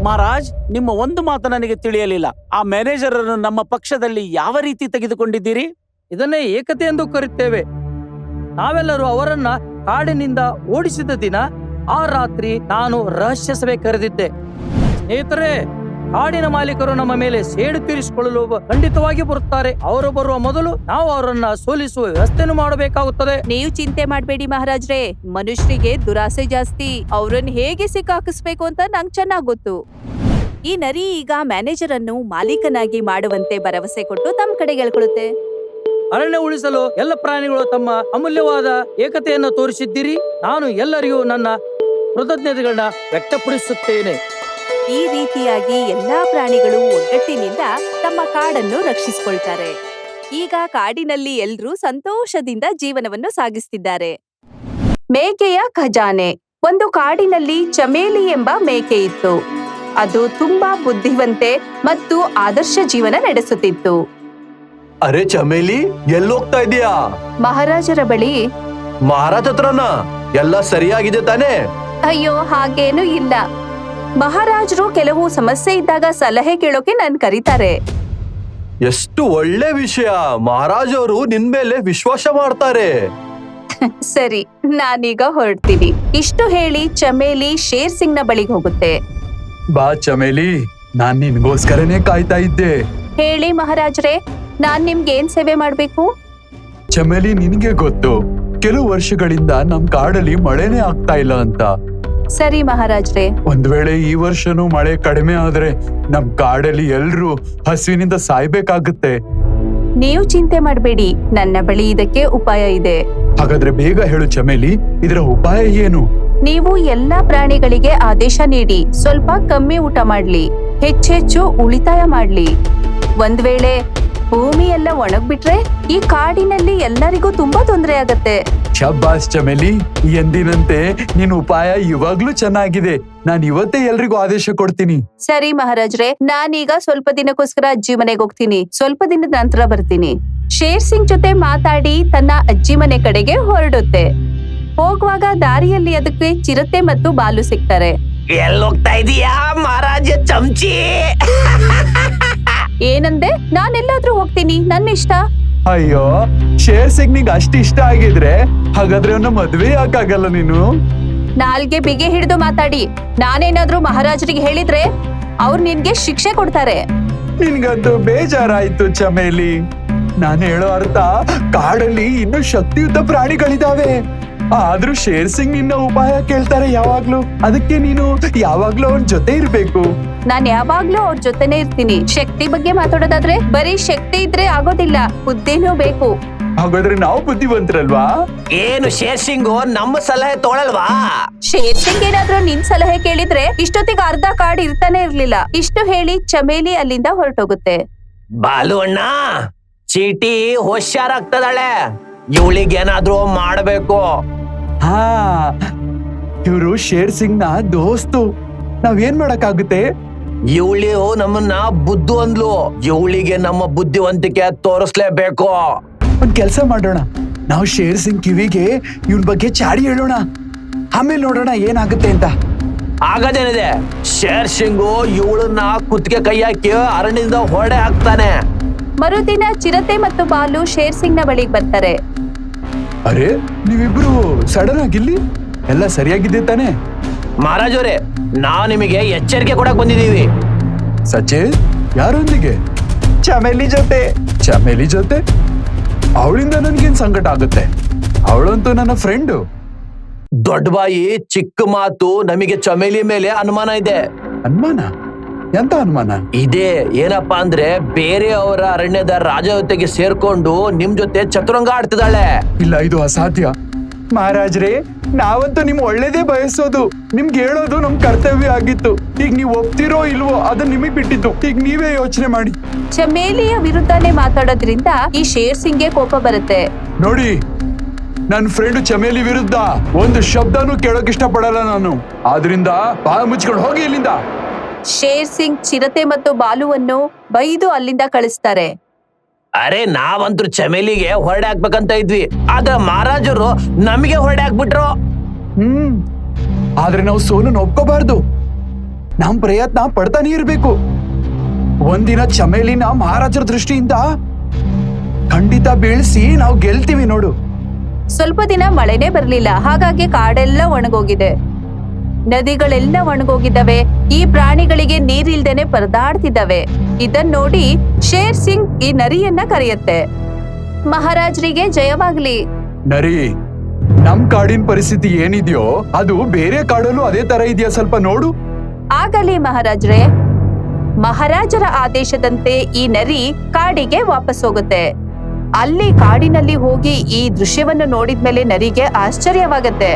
ಮಹಾರಾಜ್, ನಿಮ್ಮ ಒಂದು ಮಾತು ನನಗೆ ತಿಳಿಯಲಿಲ್ಲ. ಆ ಮ್ಯಾನೇಜರ್ ಅನ್ನು ನಮ್ಮ ಪಕ್ಷದಲ್ಲಿ ಯಾವ ರೀತಿ ತೆಗೆದುಕೊಂಡಿದ್ದೀರಿ? ಇದನ್ನೇ ಏಕತೆ ಎಂದು ಕರೆಯುತ್ತೇವೆ. ನಾವೆಲ್ಲರೂ ಅವರನ್ನ ಕಾಡಿನಿಂದ ಓಡಿಸಿದ ದಿನ ಆ ರಾತ್ರಿ ನಾನು ರಹಸ್ಯ ಸಭೆ ಕರೆದಿದ್ದೆ. ಸ್ನೇಹಿತರೆ, ಕಾಡಿನ ಮಾಲೀಕರು ನಮ್ಮ ಮೇಲೆ ಸೇಡು ತೀರಿಸಿಕೊಳ್ಳಲು ಖಂಡಿತವಾಗಿ ಬರುತ್ತಾರೆ. ಅವರು ಬರುವ ಮೊದಲು ನಾವು ಅವರನ್ನ ಸೋಲಿಸುವ ವ್ಯವಸ್ಥೆಯನ್ನು ಮಾಡಬೇಕಾಗುತ್ತದೆ. ನೀವು ಚಿಂತೆ ಮಾಡಬೇಡಿ ಮಹಾರಾಜ್ರೆ, ಮನುಷ್ಯರಿಗೆ ದುರಾಸೆ ಜಾಸ್ತಿ. ಅವ್ರನ್ನ ಹೇಗೆ ಸಿಕ್ಕಾಕಿಸ್ಬೇಕು ಅಂತ ನಂಗೆ ಚೆನ್ನಾಗ್ ಗೊತ್ತು. ಈ ನರಿ ಈಗ ಮ್ಯಾನೇಜರ್ ಅನ್ನು ಮಾಲೀಕನಾಗಿ ಮಾಡುವಂತೆ ಭರವಸೆ ಕೊಟ್ಟು ತಮ್ಮ ಕಡೆ ಗೆಳ್ಕೊಳ್ಳುತ್ತೆ. ಅರಣ್ಯ ಉಳಿಸಲು ಎಲ್ಲ ಪ್ರಾಣಿಗಳು ತಮ್ಮ ಅಮೂಲ್ಯವಾದ ಏಕತೆಯನ್ನು ತೋರಿಸಿದ್ದೀರಿ. ನಾನು ಎಲ್ಲರಿಗೂ ನನ್ನ ಕೃತಜ್ಞತೆಗಳನ್ನ ವ್ಯಕ್ತಪಡಿಸುತ್ತೇನೆ. ಈ ರೀತಿಯಾಗಿ ಎಲ್ಲಾ ಪ್ರಾಣಿಗಳು ಒಗ್ಗಟ್ಟಿನಿಂದ ತಮ್ಮ ಕಾಡನ್ನು ರಕ್ಷಿಸಿಕೊಳ್ತಾರೆ. ಈಗ ಕಾಡಿನಲ್ಲಿ ಎಲ್ರೂ ಸಂತೋಷದಿಂದ ಜೀವನವನ್ನು ಸಾಗಿಸ್ತಿದ್ದಾರೆ. ಮೇಕೆಯ ಖಜಾನೆ. ಒಂದು ಕಾಡಿನಲ್ಲಿ ಚಮೇಲಿ ಎಂಬ ಮೇಕೆ ಇತ್ತು. ಅದು ತುಂಬಾ ಬುದ್ಧಿವಂತೆ ಮತ್ತು ಆದರ್ಶ ಜೀವನ ನಡೆಸುತ್ತಿತ್ತು. ಅರೆ ಚಮೇಲಿ, ಎಲ್ಲೋಗ್ತಾ ಇದೀಯಾ? ಮಹಾರಾಜರ ಬಳಿ. ಮಹಾರಾಜ್ ಹತ್ರನ? ಎಲ್ಲ ಸರಿಯಾಗಿದೆ ತಾನೇ? ಅಯ್ಯೋ, ಹಾಗೇನು ಇಲ್ಲ. ಮಹಾರಾಜರು ಕೆಲವು ಸಮಸ್ಯೆ ಇದ್ದಾಗ ಸಲಹೆ ಕೇಳೋಕೆ ನನ್ ಕರೀತಾರೆ. ಎಷ್ಟು ಒಳ್ಳೆ ವಿಷಯ. ಮಹಾರಾಜ್ ಅವರು ನಿನ್ ಮೇಲೆ ವಿಶ್ವಾಸ ಮಾಡ್ತಾರೆ. ಸರಿ, ನಾನೀಗ ಹೊರಡ್ತೀನಿ. ಇಷ್ಟು ಹೇಳಿ ಚಮೇಲಿ ಶೇರ್ ಸಿಂಗ್ ನ ಬಳಿಗೆ ಹೋಗುತ್ತೆ. ಬಾ ಚಮೇಲಿ, ನಾನ್ ನಿನ್ಗೋಸ್ಕರನೇ ಕಾಯ್ತಾ ಇದ್ದೆ. ಹೇಳಿ ಮಹಾರಾಜ್ರೆ, ನಾನ್ ನಿಮ್ಗೆ ಏನ್ ಸೇವೆ ಮಾಡ್ಬೇಕು? ಚಮೇಲಿ, ನಿನ್ಗೆ ಗೊತ್ತು, ಕೆಲವು ವರ್ಷಗಳಿಂದ ನಮ್ ಕಾಡಲ್ಲಿ ಮಳೆನೇ ಆಗ್ತಾ ಇಲ್ಲ ಅಂತ. ಸರಿ ಮಹಾರಾಜ್ರೆ. ಒಂದ್ ವೇಳೆ ಈ ವರ್ಷನೂ ಮಳೆ ಕಡಿಮೆ ಆದ್ರೆ ನಮ್ ಕಾಡಲ್ಲಿ ಎಲ್ರೂ ಹಸಿವಿನಿಂದ ಸಾಯ್ಬೇಕಾಗುತ್ತೆ. ನೀವು ಚಿಂತೆ ಮಾಡ್ಬೇಡಿ, ನನ್ನ ಬಳಿ ಇದಕ್ಕೆ ಉಪಾಯ ಇದೆ. ಹಾಗಾದ್ರೆ ಬೇಗ ಹೇಳು ಚಮೇಲಿ, ಇದರ ಉಪಾಯ ಏನು? ನೀವು ಎಲ್ಲಾ ಪ್ರಾಣಿಗಳಿಗೆ ಆದೇಶ ನೀಡಿ ಸ್ವಲ್ಪ ಕಮ್ಮಿ ಊಟ ಮಾಡ್ಲಿ, ಹೆಚ್ಚೆಚ್ಚು ಉಳಿತಾಯ ಮಾಡ್ಲಿ. ಒಂದ್ ವೇಳೆ ಭೂಮಿ ಎಲ್ಲ ಒಣಗ್ಬಿಟ್ರೆ ಈ ಕಾಡಿನಲ್ಲಿ ಎಲ್ಲರಿಗೂ ತುಂಬಾ ತೊಂದರೆ ಆಗತ್ತೆ. ಶಬ್ಬಾಸ್ ಚಮೇಲಿ, ಎಂದಿನಂತೆ ನಿನ್ ಉಪಾಯ ಇವಾಗ್ಲೂ ಚೆನ್ನಾಗಿದೆ. ನಾನ್ ಇವತ್ತೇ ಎಲ್ರಿಗೂ ಆದೇಶ ಕೊಡ್ತೀನಿ. ಸರಿ ಮಹಾರಾಜ್ರೆ, ನಾನೀಗ ಸ್ವಲ್ಪ ದಿನಕ್ಕೋಸ್ಕರ ಅಜ್ಜಿ ಮನೆಗೆ ಹೋಗ್ತೀನಿ. ಸ್ವಲ್ಪ ದಿನದ ನಂತರ ಬರ್ತೀನಿ. ಶೇರ್ ಸಿಂಗ್ ಜೊತೆ ಮಾತಾಡಿ ತನ್ನ ಅಜ್ಜಿ ಮನೆ ಕಡೆಗೆ ಹೊರಡುತ್ತೆ. ಹೋಗುವಾಗ ದಾರಿಯಲ್ಲಿ ಅದಕ್ಕೆ ಚಿರತೆ ಮತ್ತು ಬಾಲು ಸಿಗ್ತಾರೆ. ಎಲ್ಲೋಗ್ತಾ ಇದೀಯಾ ಮಹಾರಾಜ ಚಮಚಿ? ಏನಂದೆ? ನಾನೆಲ್ಲಾದ್ರೂ ಹೋಗ್ತೀನಿ, ನನ್ನ ಇಷ್ಟ. ಅಯ್ಯೋ, ಶೇರ್ ಸಿಂಗ್ ನಿಂಗ್ ಅಷ್ಟ್ ಇಷ್ಟ ಆಗಿದ್ರೆ ಹಾಗಾದ್ರೆ ಅವನ ಮದ್ವೆ ಯಾಕಾಗಲ್ಲ ನೀನು? ನಾಲ್ಗೆ ಬಿಗಿ ಹಿಡಿದು ಮಾತಾಡಿ. ನಾನೇನಾದ್ರೂ ಮಹಾರಾಜರಿಗೆ ಹೇಳಿದ್ರೆ ಅವ್ರು ನಿನ್ಗೆ ಶಿಕ್ಷೆ ಕೊಡ್ತಾರೆ. ನಿನ್ಗಂತೂ ಬೇಜಾರಾಯ್ತು ಚಮೇಲಿ. ನಾನು ಹೇಳೋ ಅರ್ಥ, ಕಾಡಲ್ಲಿ ಇನ್ನೂ ಶಕ್ತಿಯುತ ಪ್ರಾಣಿಗಳಿದಾವೆ. ಆದ್ರೂ ಶೇರ್ ಸಿಂಗ್ ನಿನ್ನ ಉಪಾಯ ಕೇಳ್ತಾರೆ ಯಾವಾಗ್ಲೂ. ಅದಕ್ಕೆ ನೀನು ಯಾವಾಗ್ಲೂ ಅವನ್ ಜೊತೆ ಇರ್ಬೇಕು. ನಾನ್ ಯಾವಾಗ್ಲೂ ಅವ್ರ ಜೊತೆನೆ ಇರ್ತೀನಿ. ಶಕ್ತಿ ಬಗ್ಗೆ ಮಾತಾಡೋದಾದ್ರೆ ಬರೀ ಶಕ್ತಿ ಇದ್ರೆ ಆಗೋದಿಲ್ಲ, ಬುದ್ಧಿನೂ ಬೇಕು. ಹಾಗಾದ್ರೆ ನಾವು ಬುದ್ಧಿವಂತರಲ್ವಾ? ಏನು ಶೇರ್ ಸಿಂಗು ನಮ್ಮ ಸಲಹೆ ತೊಗೊಳಲ್ವಾ? ಶೇರ್ ಸಿಂಗ್ ಏನಾದ್ರೂ ನಿನ್ ಸಲಹೆ ಕೇಳಿದ್ರೆ ಇಷ್ಟೊತ್ತಿಗೆ ಅರ್ಧ ಕಾಡು ಇರ್ತಾನೆ ಇರ್ಲಿಲ್ಲ. ಇಷ್ಟು ಹೇಳಿ ಚಮೇಲಿ ಅಲ್ಲಿಂದ ಹೊರಟೋಗುತ್ತೆ. ಬಾಲು ಅಣ್ಣ, ಚೀಟಿ ಹುಷಾರಾಗ್ತದಾಳೆ. ಇವಳಿಗೇನಾದ್ರೂ ಮಾಡ್ಬೇಕು. ಹಾ, ಇವ್ರು ಶೇರ್ ಸಿಂಗ್ ನ ದೋಸ್ತು. ನಾವೇನ್ ಮಾಡಕ್ಕಾಗುತ್ತೆ? ಇವಳಿ ನಮ್ಮನ್ನ ಬುದ್ಧು ಅಂದ್ಲು. ಇವಳಿಗೆ ನಮ್ಮ ಬುದ್ಧಿವಂತಿಕೆ ತೋರಿಸ್ಲೇಬೇಕು. ಒಂದ್ ಕೆಲ್ಸ ಮಾಡೋಣ, ನಾವು ಶೇರ್ ಸಿಂಗ್ ಕಿವಿಗೆ ಇವನ್ ಬಗ್ಗೆ ಚಾಡಿ ಹೇಳೋಣ. ಆಮೇಲೆ ನೋಡೋಣ ಏನಾಗುತ್ತೆ ಅಂತ. ಆಗದೇನಿದೆ, ಶೇರ್ ಸಿಂಗು ಇವಳನ್ನ ಕುತ್ತಿಗೆ ಕೈ ಹಾಕಿ ಅರಣ್ಯದಿಂದ ಹೊರಡೆ ಹಾಕ್ತಾನೆ. ಮರುದಿನ ಚಿರತೆ ಮತ್ತು ಬಾಲು ಶೇರ್ ಸಿಂಗ್ ನ ಬಳಿಗೆ ಬರ್ತಾರೆ. ಅರೆ, ನೀವಿಬ್ರು ಸಡನ್ ಆಗಿಲ್ಲಿ? ಎಲ್ಲ ಸರಿಯಾಗಿದೆ ತಾನೆ? ಮಹಾರಾಜರೇ, ನಾವು ನಿಮಗೆ ಎಚ್ಚರಿಕೆ ಕೊಡಕ್ ಬಂದಿದೀವಿ. ಸಚೆ, ಯಾರೊಂದಿಗೆ? ಚಮೇಲಿ ಜೊತೆ ಅವಳಿಂದ ನನ್ಗೇನ್ ಸಂಕಟ ಆಗುತ್ತೆ? ಅವಳಂತೂ ನನ್ನ ಫ್ರೆಂಡು. ದೊಡ್ಡ ಬಾಯಿ ಚಿಕ್ಕ ಮಾತು. ನಮಗೆ ಚಮೇಲಿ ಮೇಲೆ ಅನುಮಾನ ಇದೆ. ಅನುಮಾನ? ಎಂತ ಅನುಮಾನ? ಇದೇ ಏನಪ್ಪಾ ಅಂದ್ರೆ ಬೇರೆಯವರ ಅರಣ್ಯದ ರಾಜ ಜೊತೆಗೆ ಸೇರ್ಕೊಂಡು ನಿಮ್ ಜೊತೆ ಚತುರಂಗ ಆಡ್ತಿದ್ದಾಳೆ. ಇಲ್ಲ, ಇದು ಅಸಾಧ್ಯ. ಮಹಾರಾಜ್ರೇ, ನಾವಂತೂ ನಿಮ್ ಒಳ್ಳೇದೇ ಬಯಸೋದು. ನಿಮ್ಗೆ ಹೇಳೋದು ನಮ್ ಕರ್ತವ್ಯ ಆಗಿತ್ತು. ಈಗ ನೀವ್ ಒಪ್ತಿರೋ ಇಲ್ವೋ ಅದನ್ನ ನಿಮಗ್ ಬಿಟ್ಟಿದ್ದು. ಈಗ ನೀವೇ ಯೋಚನೆ ಮಾಡಿ. ಚಮೇಲಿಯ ವಿರುದ್ಧನೇ ಮಾತಾಡೋದ್ರಿಂದ ಈ ಶೇರ್ ಸಿಂಗ್ಗೆ ಕೋಪ ಬರುತ್ತೆ. ನೋಡಿ, ನನ್ ಫ್ರೆಂಡ್ ಚಮೇಲಿ ವಿರುದ್ಧ ಒಂದು ಶಬ್ದನೂ ಕೇಳೋಕ್ ಇಷ್ಟಪಡಲ್ಲ ನಾನು. ಆದ್ರಿಂದ ಬಾಯಿ ಮುಚ್ಕೊಂಡು ಹೋಗಿ ಇಲ್ಲಿಂದ. ಶೇರ್ ಸಿಂಗ್ ಚಿರತೆ ಮತ್ತು ಬಾಲುವನ್ನು ಬೈದು ಅಲ್ಲಿಂದ ಕಳಿಸ್ತಾರೆ. ಅರೆ, ನಾವಂತೂ ಚಮೇಲಿಗೆ ಹೊರಡೆ ಹಾಕ್ಬೇಕಂತ ಇದ್ವಿ, ಆದ್ರೆ ಮಹಾರಾಜರು ನಮಗೆ ಹೊರಡೆ ಹಾಕ್ಬಿಟ್ರು. ಆದ್ರೆ ನಾವು ಸೋಲನ್ನು ಒಪ್ಕೋಬಾರ್ದು. ನಮ್ ಪ್ರಯತ್ನ ಪಡ್ತಾನೆ ಇರ್ಬೇಕು. ಒಂದಿನ ಚಮೇಲಿನ ಮಹಾರಾಜರ ದೃಷ್ಟಿಯಿಂದ ಖಂಡಿತ ಬೀಳ್ಸಿ ನಾವು ಗೆಲ್ತೀವಿ ನೋಡು. ಸ್ವಲ್ಪ ದಿನ ಮಳೆನೇ ಬರ್ಲಿಲ್ಲ. ಹಾಗಾಗಿ ಕಾಡೆಲ್ಲ ಒಣಗೋಗಿದೆ, ನದಿಗಳೆಲ್ಲ ಒಣಗೋಗಿದ್ದಾವೆ. ಈ ಪ್ರಾಣಿಗಳಿಗೆ ನೀರಿಲ್ದೇನೆ ಪರದಾಡ್ತಿದ್ದಾವೆ. ಇದನ್ ನೋಡಿ ಶೇರ್ ಸಿಂಗ್ ಈ ನರಿಯನ್ನ ಕರೆಯುತ್ತೆ. ಮಹಾರಾಜರಿಗೆ ಜಯವಾಗ್ಲಿ. ನರಿ, ನಮ್ ಕಾಡಿನ ಪರಿಸ್ಥಿತಿ ಏನಿದೆಯೋ ಅದು ಬೇರೆ ಕಾಡಲ್ಲೂ ಅದೇ ತರ ಇದೆಯಾ? ಸ್ವಲ್ಪ ನೋಡು. ಆಗಲಿ ಮಹಾರಾಜ್ರೆ. ಮಹಾರಾಜರ ಆದೇಶದಂತೆ ಈ ನರಿ ಕಾಡಿಗೆ ವಾಪಸ್ ಹೋಗುತ್ತೆ. ಅಲ್ಲಿ ಕಾಡಿನಲ್ಲಿ ಹೋಗಿ ಈ ದೃಶ್ಯವನ್ನು ನೋಡಿದ್ಮೇಲೆ ನರಿಗೆ ಆಶ್ಚರ್ಯವಾಗತ್ತೆ.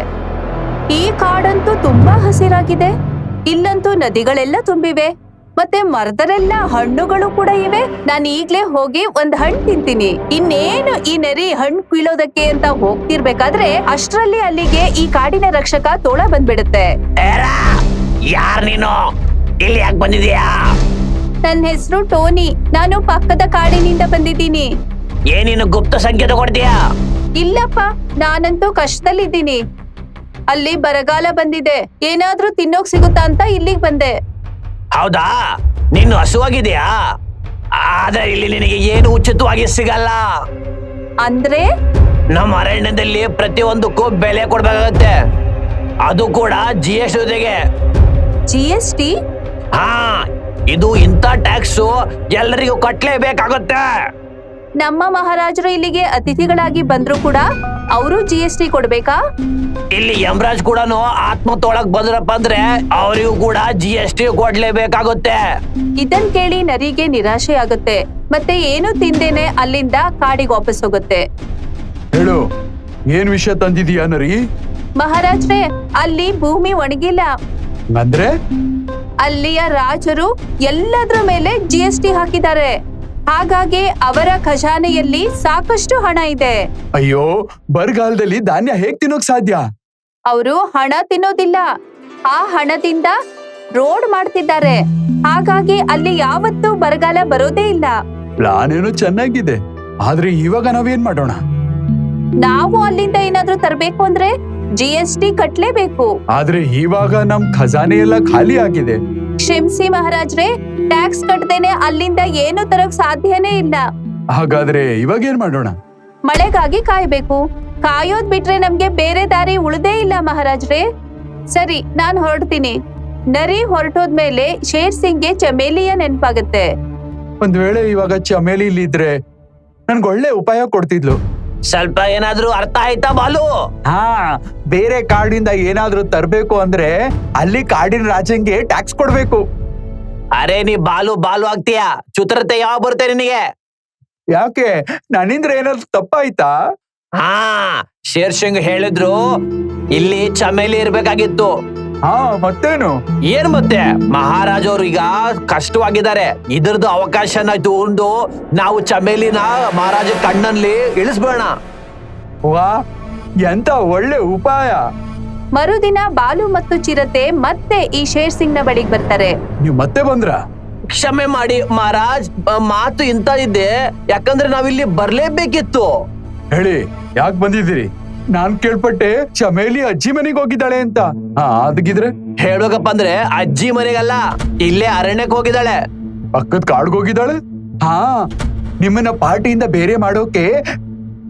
ಈ ಕಾಡಂತೂ ತುಂಬಾ ಹಸಿರಾಗಿದೆ. ಇಲ್ಲಂತೂ ನದಿಗಳೆಲ್ಲ ತುಂಬಿವೆ, ಮತ್ತೆ ಮರದಲ್ಲೆಲ್ಲ ಹಣ್ಣುಗಳು ಕೂಡ ಇವೆ. ನಾನು ಈಗ್ಲೇ ಹೋಗಿ ಒಂದ್ ಹಣ್ಣು ತಿಂತೀನಿ. ಇನ್ನೇನು ಈ ನರಿ ಹಣ್ಣು ಕೀಳೋದಕ್ಕೆ ಅಂತ ಹೋಗ್ತಿರ್ಬೇಕಾದ್ರೆ ಅಷ್ಟ್ರಲ್ಲಿ ಅಲ್ಲಿಗೆ ಈ ಕಾಡಿನ ರಕ್ಷಕ ತೋಳ ಬಂದ್ಬಿಡುತ್ತೆ. ಯಾರ್ ನೀನು? ಇಲ್ಲಿ ಯಾಕೆ ಬಂದಿದ್ಯಾ? ನನ್ನ ಹೆಸರು ಟೋನಿ. ನಾನು ಪಕ್ಕದ ಕಾಡಿನಿಂದ ಬಂದಿದ್ದೀನಿ. ಏನೇನು ಗುಪ್ತ ಸಂಕೇತ ಕೊಡ್ತೀಯಾ? ಇಲ್ಲಪ್ಪ, ನಾನಂತೂ ಕಷ್ಟದಲ್ಲಿದ್ದೀನಿ. ಅಲ್ಲಿ ಬರಗಾಲ ಬಂದಿದೆ, ಏನಾದ್ರೂ ತಿನ್ನೋಕ್ ಸಿಗುತ್ತಾ ಅಂತ ಇಲ್ಲಿಗೆ ಬಂದೆ. ಹೌದಾ? ನೀನು ಹಸುವಾಗಿದೆಯಾ? ಆದ್ರೆ ಇಲ್ಲಿ ನಿನಗೆ ಏನು ಉಚಿತವಾಗಿ ಸಿಗಲ್ಲ. ಅಂದ್ರೆ ನಮ್ಮ ಅರಣ್ಯದಲ್ಲಿ ಪ್ರತಿಯೊಂದಕ್ಕೂ ಬೆಲೆ ಕೊಡ್ಬೇಕಾಗತ್ತೆ, ಅದು ಕೂಡ GST ಜೊತೆಗೆ. GST? ಹಾ, ಇದು ಇಂಥ ಟ್ಯಾಕ್ಸು ಎಲ್ಲರಿಗೂ ಕಟ್ಲೇಬೇಕಾಗುತ್ತೆ. ನಮ್ಮ ಮಹಾರಾಜರು ಇಲ್ಲಿಗೆ ಅತಿಥಿಗಳಾಗಿ ಬಂದ್ರು ಕೂಡ ಅವರು GST ಕೊಡ್ಬೇಕಾ? ಇಲ್ಲಿ ಯಮರಾಜ್ ಕೂಡ ಆತ್ಮ ತೊಳಕ್ ಬಂದ್ರಪ್ಪ ಅಂದ್ರೆ ಅವರಿಗೂ ಕೂಡ GST ಕೊಡ್ಲೇಬೇಕಾಗುತ್ತೆ. ಇದನ್ ಕೇಳಿ ನರಿಗೆ ನಿರಾಶೆ ಆಗುತ್ತೆ. ಮತ್ತೆ ಏನು ತಿಂದೇನೆ ಅಲ್ಲಿಂದ ಕಾಡಿಗೆ ವಾಪಸ್ ಹೋಗುತ್ತೆ. ಹೇಳು, ಏನ್ ವಿಷಯ ತಂದಿದೀಯಾ ನರಿ? ಮಹಾರಾಜ್ರೆ, ಅಲ್ಲಿ ಭೂಮಿ ಒಣಗಿಲ್ಲ. ಅಂದ್ರೆ ಅಲ್ಲಿಯ ರಾಜರು ಎಲ್ಲದ್ರ ಮೇಲೆ GST ಹಾಕಿದ್ದಾರೆ. ಹಾಗಾಗಿ ಅವರ ಖಜಾನೆಯಲ್ಲಿ ಸಾಕಷ್ಟು ಹಣ ಇದೆ. ಅಯ್ಯೋ, ಬರಗಾಲದಲ್ಲಿ ಧಾನ್ಯ ಹೇಗ್ ತಿನ್ನೋಕ್ ಸಾಧ್ಯ? ಅವರು ಹಣ ತಿನ್ನೋದಿಲ್ಲ, ಆ ಹಣದಿಂದ ರೋಡ್ ಮಾಡ್ತಿದ್ದಾರೆ. ಹಾಗಾಗಿ ಅಲ್ಲಿ ಯಾವತ್ತೂ ಬರಗಾಲ ಬರೋದೇ ಇಲ್ಲ. ಪ್ಲಾನ್ ಏನೋ ಚೆನ್ನಾಗಿದೆ, ಆದ್ರೆ ಇವಾಗ ನಾವೇನ್ ಮಾಡೋಣ? ನಾವು ಅಲ್ಲಿಂದ ಏನಾದ್ರೂ ತರಬೇಕು ಅಂದ್ರೆ GST ಕಟ್ಲೇಬೇಕು. ಆದ್ರೆ ಇವಾಗ ನಮ್ ಖಜಾನೆ ಎಲ್ಲ ಖಾಲಿ ಆಗಿದೆ. ಕ್ಷಮಿಸಿ ಮಹಾರಾಜ್ರೆ, ಟ್ಯಾಕ್ಸ್ ಕಟ್ಟದೇನೆ ಅಲ್ಲಿಂದ ಏನು ತರಕ್ ಸಾಧ್ಯನೇ ಇಲ್ಲ. ಹಾಗಾದ್ರೆ ಇವಾಗ ಏನ್ ಮಾಡೋಣ? ಮಳೆಗಾಗಿ ಕಾಯ್ಬೇಕು. ಕಾಯೋದ್ ಬಿಟ್ರೆ ನಮ್ಗೆ ಬೇರೆ ದಾರಿ ಉಳಿದೇ ಇಲ್ಲ ಮಹಾರಾಜ್ರೆ. ಸರಿ, ನಾನ್ ಹೊರಡ್ತೀನಿ. ನರಿ ಹೊರಟೋದ್ಮೇಲೆ ಶೇರ್ ಸಿಂಗ್ಗೆ ಚಮೇಲಿಯ ನೆನ್ಪಾಗತ್ತೆ. ಒಂದ್ ವೇಳೆ ಇವಾಗ ಚಮೇಲಿ ಇಲ್ಲಿದ್ರೆ ನನ್ಗೆ ಒಳ್ಳೆ ಉಪಾಯ ಕೊಡ್ತಿದ್ಲು. ಸ್ವಲ್ಪ ಏನಾದ್ರೂ ಅರ್ಥ ಆಯ್ತಾ ಬಾಲು? ಹಾ, ಬೇರೆ ಕಾಡಿಂದ ಏನಾದ್ರೂ ತರ್ಬೇಕು ಅಂದ್ರೆ ಅಲ್ಲಿ ಕಾಡಿನ ರಾಜಂಗೆ ಟ್ಯಾಕ್ಸ್ ಕೊಡ್ಬೇಕು. ಅರೆ, ನೀ ಬಾಲು ಬಾಲು ಆಗ್ತೀಯಾ? ಚುತ್ರತೆ ಯಾವ ಬರುತ್ತೆ ನಿನಗೆ? ಯಾಕೆ, ನನ್ನಿಂದ್ರ ಏನಾದ್ರು ತಪ್ಪಾಯ್ತಾ? ಹಾ, ಶೇರ್ ಸಿಂಗ್ ಹೇಳಿದ್ರು ಇಲ್ಲಿ ಚಮೇಲಿ ಇರ್ಬೇಕಾಗಿತ್ತು. ಹಾ, ಮತ್ತೇನು? ಏನ್ ಮತ್ತೆ? ಮಹಾರಾಜ್ ಅವ್ರು ಈಗ ಕಷ್ಟವಾಗಿದ್ದಾರೆ. ಇದ್ರದ್ದು ಅವಕಾಶನ ತಗೊಂಡು ನಾವು ಚಮೇಲಿನ ಮಹಾರಾಜ ಕಣ್ಣಲ್ಲಿ ಇಳಿಸ್ಬೇಡ. ವಾ, ಎಂತ ಒಳ್ಳೆ ಉಪಾಯ. ಮರುದಿನ ಬಾಲು ಮತ್ತು ಚಿರತೆ ಮತ್ತೆ ಈ ಶೇರ್ ಸಿಂಗ್ ನ ಬಳಿಗೆ ಬರ್ತಾರೆ. ನೀವ್ ಮತ್ತೆ ಬಂದ್ರ? ಕ್ಷಮೆ ಮಾಡಿ ಮಹಾರಾಜ್, ಮಾತು ಇಂತ ಇದೆ, ಯಾಕಂದ್ರೆ ನಾವಿಲ್ಲಿ ಬರ್ಲೇಬೇಕಿತ್ತು. ಹೇಳಿ, ಯಾಕೆ ಬಂದಿದ್ದೀರಿ? ನಾನ್ ಕೇಳ್ಪಟ್ಟೆ ಚಮೇಲಿ ಅಜ್ಜಿ ಮನೆಗೆ ಹೋಗಿದ್ದಾಳೆ ಅಂತ. ಹಾ, ಅದಕ್ಕಿದ್ರೆ ಹೇಳ್ಬೇಕಪ್ಪ ಅಂದ್ರೆ ಅಜ್ಜಿ ಮನೆಗಲ್ಲ, ಇಲ್ಲೇ ಅರಣ್ಯಕ್ಕೆ ಹೋಗಿದ್ದಾಳೆ. ಪಕ್ಕದ ಕಾಡ್ಗೆ ಹೋಗಿದ್ದಾಳೆ? ಹಾ, ನಿಮ್ಮನ್ನ ಪಾರ್ಟಿಯಿಂದ ಬೇರೆ ಮಾಡೋಕೆ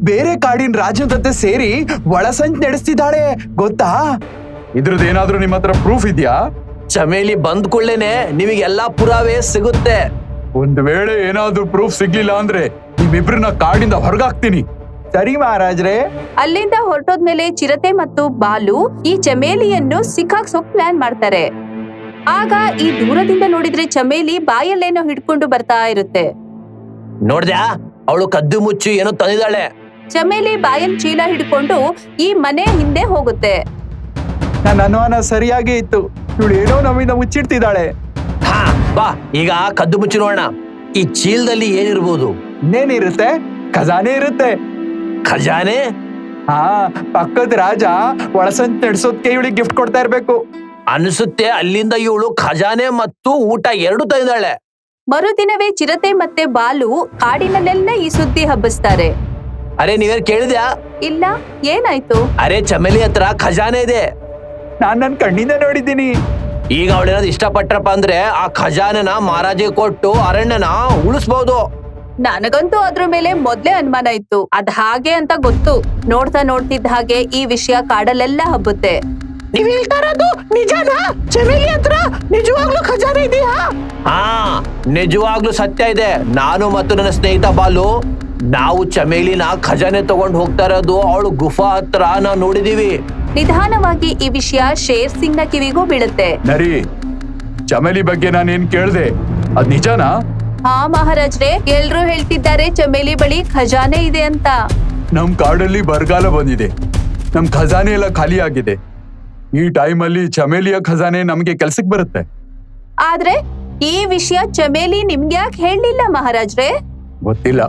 ಬೇರೆ ಕಾಡಿನ ರಾಜನ ಜೊತೆ ಸೇರಿ ಒಳಸಂಚ್ ನಡೆಸ್ತಿದ್ದಾಳೆ, ಗೊತ್ತಾ? ಇದ್ರದ್ದೇನಾದ್ರೂ ನಿಮ್ಮ ಹತ್ರ ಪ್ರೂಫ್ ಇದೆಯಾ? ಚಮೇಲಿ ಬಂದ್ ಕೂಡ್ಲೇನೆ ನಿಮಗೆಲ್ಲಾ ಪುರಾವೆ ಸಿಗುತ್ತೆ. ಒಂದ್ ವೇಳೆ ಏನಾದ್ರೂ ಪ್ರೂಫ್ ಸಿಗ್ಲಿಲ್ಲ ಅಂದ್ರೆ ನಿಮ್ಮಿಬ್ರನ್ನ ಕಾಡಿಂದ ಹೊರಗಾಕ್ತೀನಿ. ಸರಿ ಮಹಾರಾಜ್ರೆ. ಅಲ್ಲಿಂದ ಹೊರಟೋದ್ಮೇಲೆ ಚಿರತೆ ಮತ್ತು ಬಾಲು ಈ ಚಮೇಲಿಯನ್ನು ಸಿಕ್ಕಾಕ್ಸೋಕ್ ಪ್ಲಾನ್ ಮಾಡ್ತಾರೆ. ಆಗ ಈ ದೂರದಿಂದ ನೋಡಿದ್ರೆ ಚಮೇಲಿ ಬಾಯಲ್ಲೇನೋ ಹಿಡ್ಕೊಂಡು ಬರ್ತಾ ಇರುತ್ತೆ. ನೋಡ್ದ್ಯಾ, ಅವಳು ಕದ್ದು ಮುಚ್ಚಿ ಏನೋ ತಂದಿದ್ದಾಳೆ. ಚಮೇಲಿ ಬಾಯಲ್ ಚೀಲ ಹಿಡ್ಕೊಂಡು ಈ ಮನೆ ಹಿಂದೆ ಹೋಗುತ್ತೆ. ನನ್ನ ಅನುಮಾನ ಸರಿಯಾಗಿ ಇತ್ತು. ಇವಳು ಏನೋ ನಮ್ಮಿಂದ ಮುಚ್ಚಿಡ್ತಿದ್ದಾಳೆ. ಹಾ ಬಾ, ಈಗ ಕದ್ದು ಮುಚ್ಚಿ ನೋಡೋಣ. ಈ ಚೀಲದಲ್ಲಿ ಏನಿರ್ಬೋದು? ಇನ್ನೇನಿರುತ್ತೆ? ಖಜಾನೆ ಇರುತ್ತೆ. ಖಜಾನೆ? ಹಾ, ಪಕ್ಕದ ರಾಜ ಒಳಸಂಚ್ ನಡೆಸೋದಕ್ಕೆ ಇವಳಿಗೆ ಗಿಫ್ಟ್ ಕೊಡ್ತಾ ಇರ್ಬೇಕು ಅನ್ಸುತ್ತೆ. ಅಲ್ಲಿಂದ ಇವಳು ಖಜಾನೆ ಮತ್ತು ಊಟ ಎರಡು ತಂದಿದ್ದಾಳೆ. ಮರುದಿನವೇ ಚಿರತೆ ಮತ್ತೆ ಬಾಲು ಕಾಡಿನಲ್ಲೆಲ್ಲ ಈ ಸುದ್ದಿ ಹಬ್ಬಿಸ್ತಾರೆ. ಅರೆ, ನೀವೇನ್ ಕೇಳಿದ್ಯಾ? ಇಲ್ಲ, ಏನಾಯ್ತು? ಅರೆ, ಚಮೇಲಿ ಹತ್ರ ಖಜಾನೆ ಇದೆ. ನಾನ್ ನನ್ ಕಣ್ಣಿಂದ ನೋಡಿದ್ದೀನಿ. ಈಗ ಅವಳೇನಾದ್ರು ಇಷ್ಟಪಟ್ರಪ್ಪ ಅಂದ್ರೆ ಆ ಖಜಾನೆನ ಮಹಾರಾಜಿಗೆ ಕೊಟ್ಟು ಅರಣ್ಯನ ಉಳಿಸ್ಬಹುದು. ನನಗಂತೂ ಅದ್ರ ಮೇಲೆ ಮೊದ್ಲೇ ಅನುಮಾನ ಇತ್ತು. ಅದ್ ಹಾಗೆ ಅಂತ ಗೊತ್ತು. ನೋಡ್ತಾ ನೋಡ್ತಿದ್ದ ಹಾಗೆ ಈ ವಿಷಯ ಕಾಡಲ್ಲೆಲ್ಲ ಹಬ್ಬುತ್ತೆ. ನೀವ್ ಹೇಳ್ತಾ ಇರೋದು ನಿಜನಾ? ಚಮೇಲಿ ಹತ್ರ ನಿಜವಾಗ್ಲೂ ಖಜಾನೆ ಇದೆಯಾ? ಹಾ, ನಿಜವಾಗ್ಲೂ ಸತ್ಯ ಇದೆ. ನಾನು ಮತ್ತು ನನ್ನ ಸ್ನೇಹಿತ ಬಾಲು ನಾವು ಚಮೇಲಿನ ಖಜಾನೆ ತಗೊಂಡು ಹೋಗ್ತಾ ಇರೋದು ಅವಳು ಗುಫಾ ಹತ್ರ ನಾವು ನೋಡಿದೀವಿ. ನಿಧಾನವಾಗಿ ಈ ವಿಷಯ ಶೇರ್ ಸಿಂಗ್ ನ ಕಿವಿಗೂ ಬೀಳುತ್ತೆ. ನರಿ, ಚಮೇಲಿ ಬಗ್ಗೆ ನಾನೇನ್ ಕೇಳ್ದೆ, ಅದ್ ನಿಜನಾ? ಹಾ ಮಹಾರಾಜ್ರೆ, ಎಲ್ರೂ ಹೇಳ್ತಿದ್ದಾರೆ ಚಮೇಲಿ ಬಳಿ ಖಜಾನೆ ಇದೆ ಅಂತ. ನಮ್ ಕಾಡಲ್ಲಿ ಬರಗಾಲ ಬಂದಿದೆ. ನಮ್ ಖಜಾನೆ ಎಲ್ಲ ಖಾಲಿ ಆಗಿದೆ. ಈ ಟೈಮಲ್ಲಿ ಚಮೇಲಿಯ ಖಜಾನೆ ನಮ್ಗೆ ಕೆಲ್ಸಕ್ ಬರುತ್ತೆ. ಆದ್ರೆ ಈ ವಿಷಯ ಚಮೇಲಿ ನಿಮ್ಗೆ ಯಾಕೆ ಹೇಳಲಿಲ್ಲ ಮಹಾರಾಜ್ರೆ? ಗೊತ್ತಿಲ್ಲ.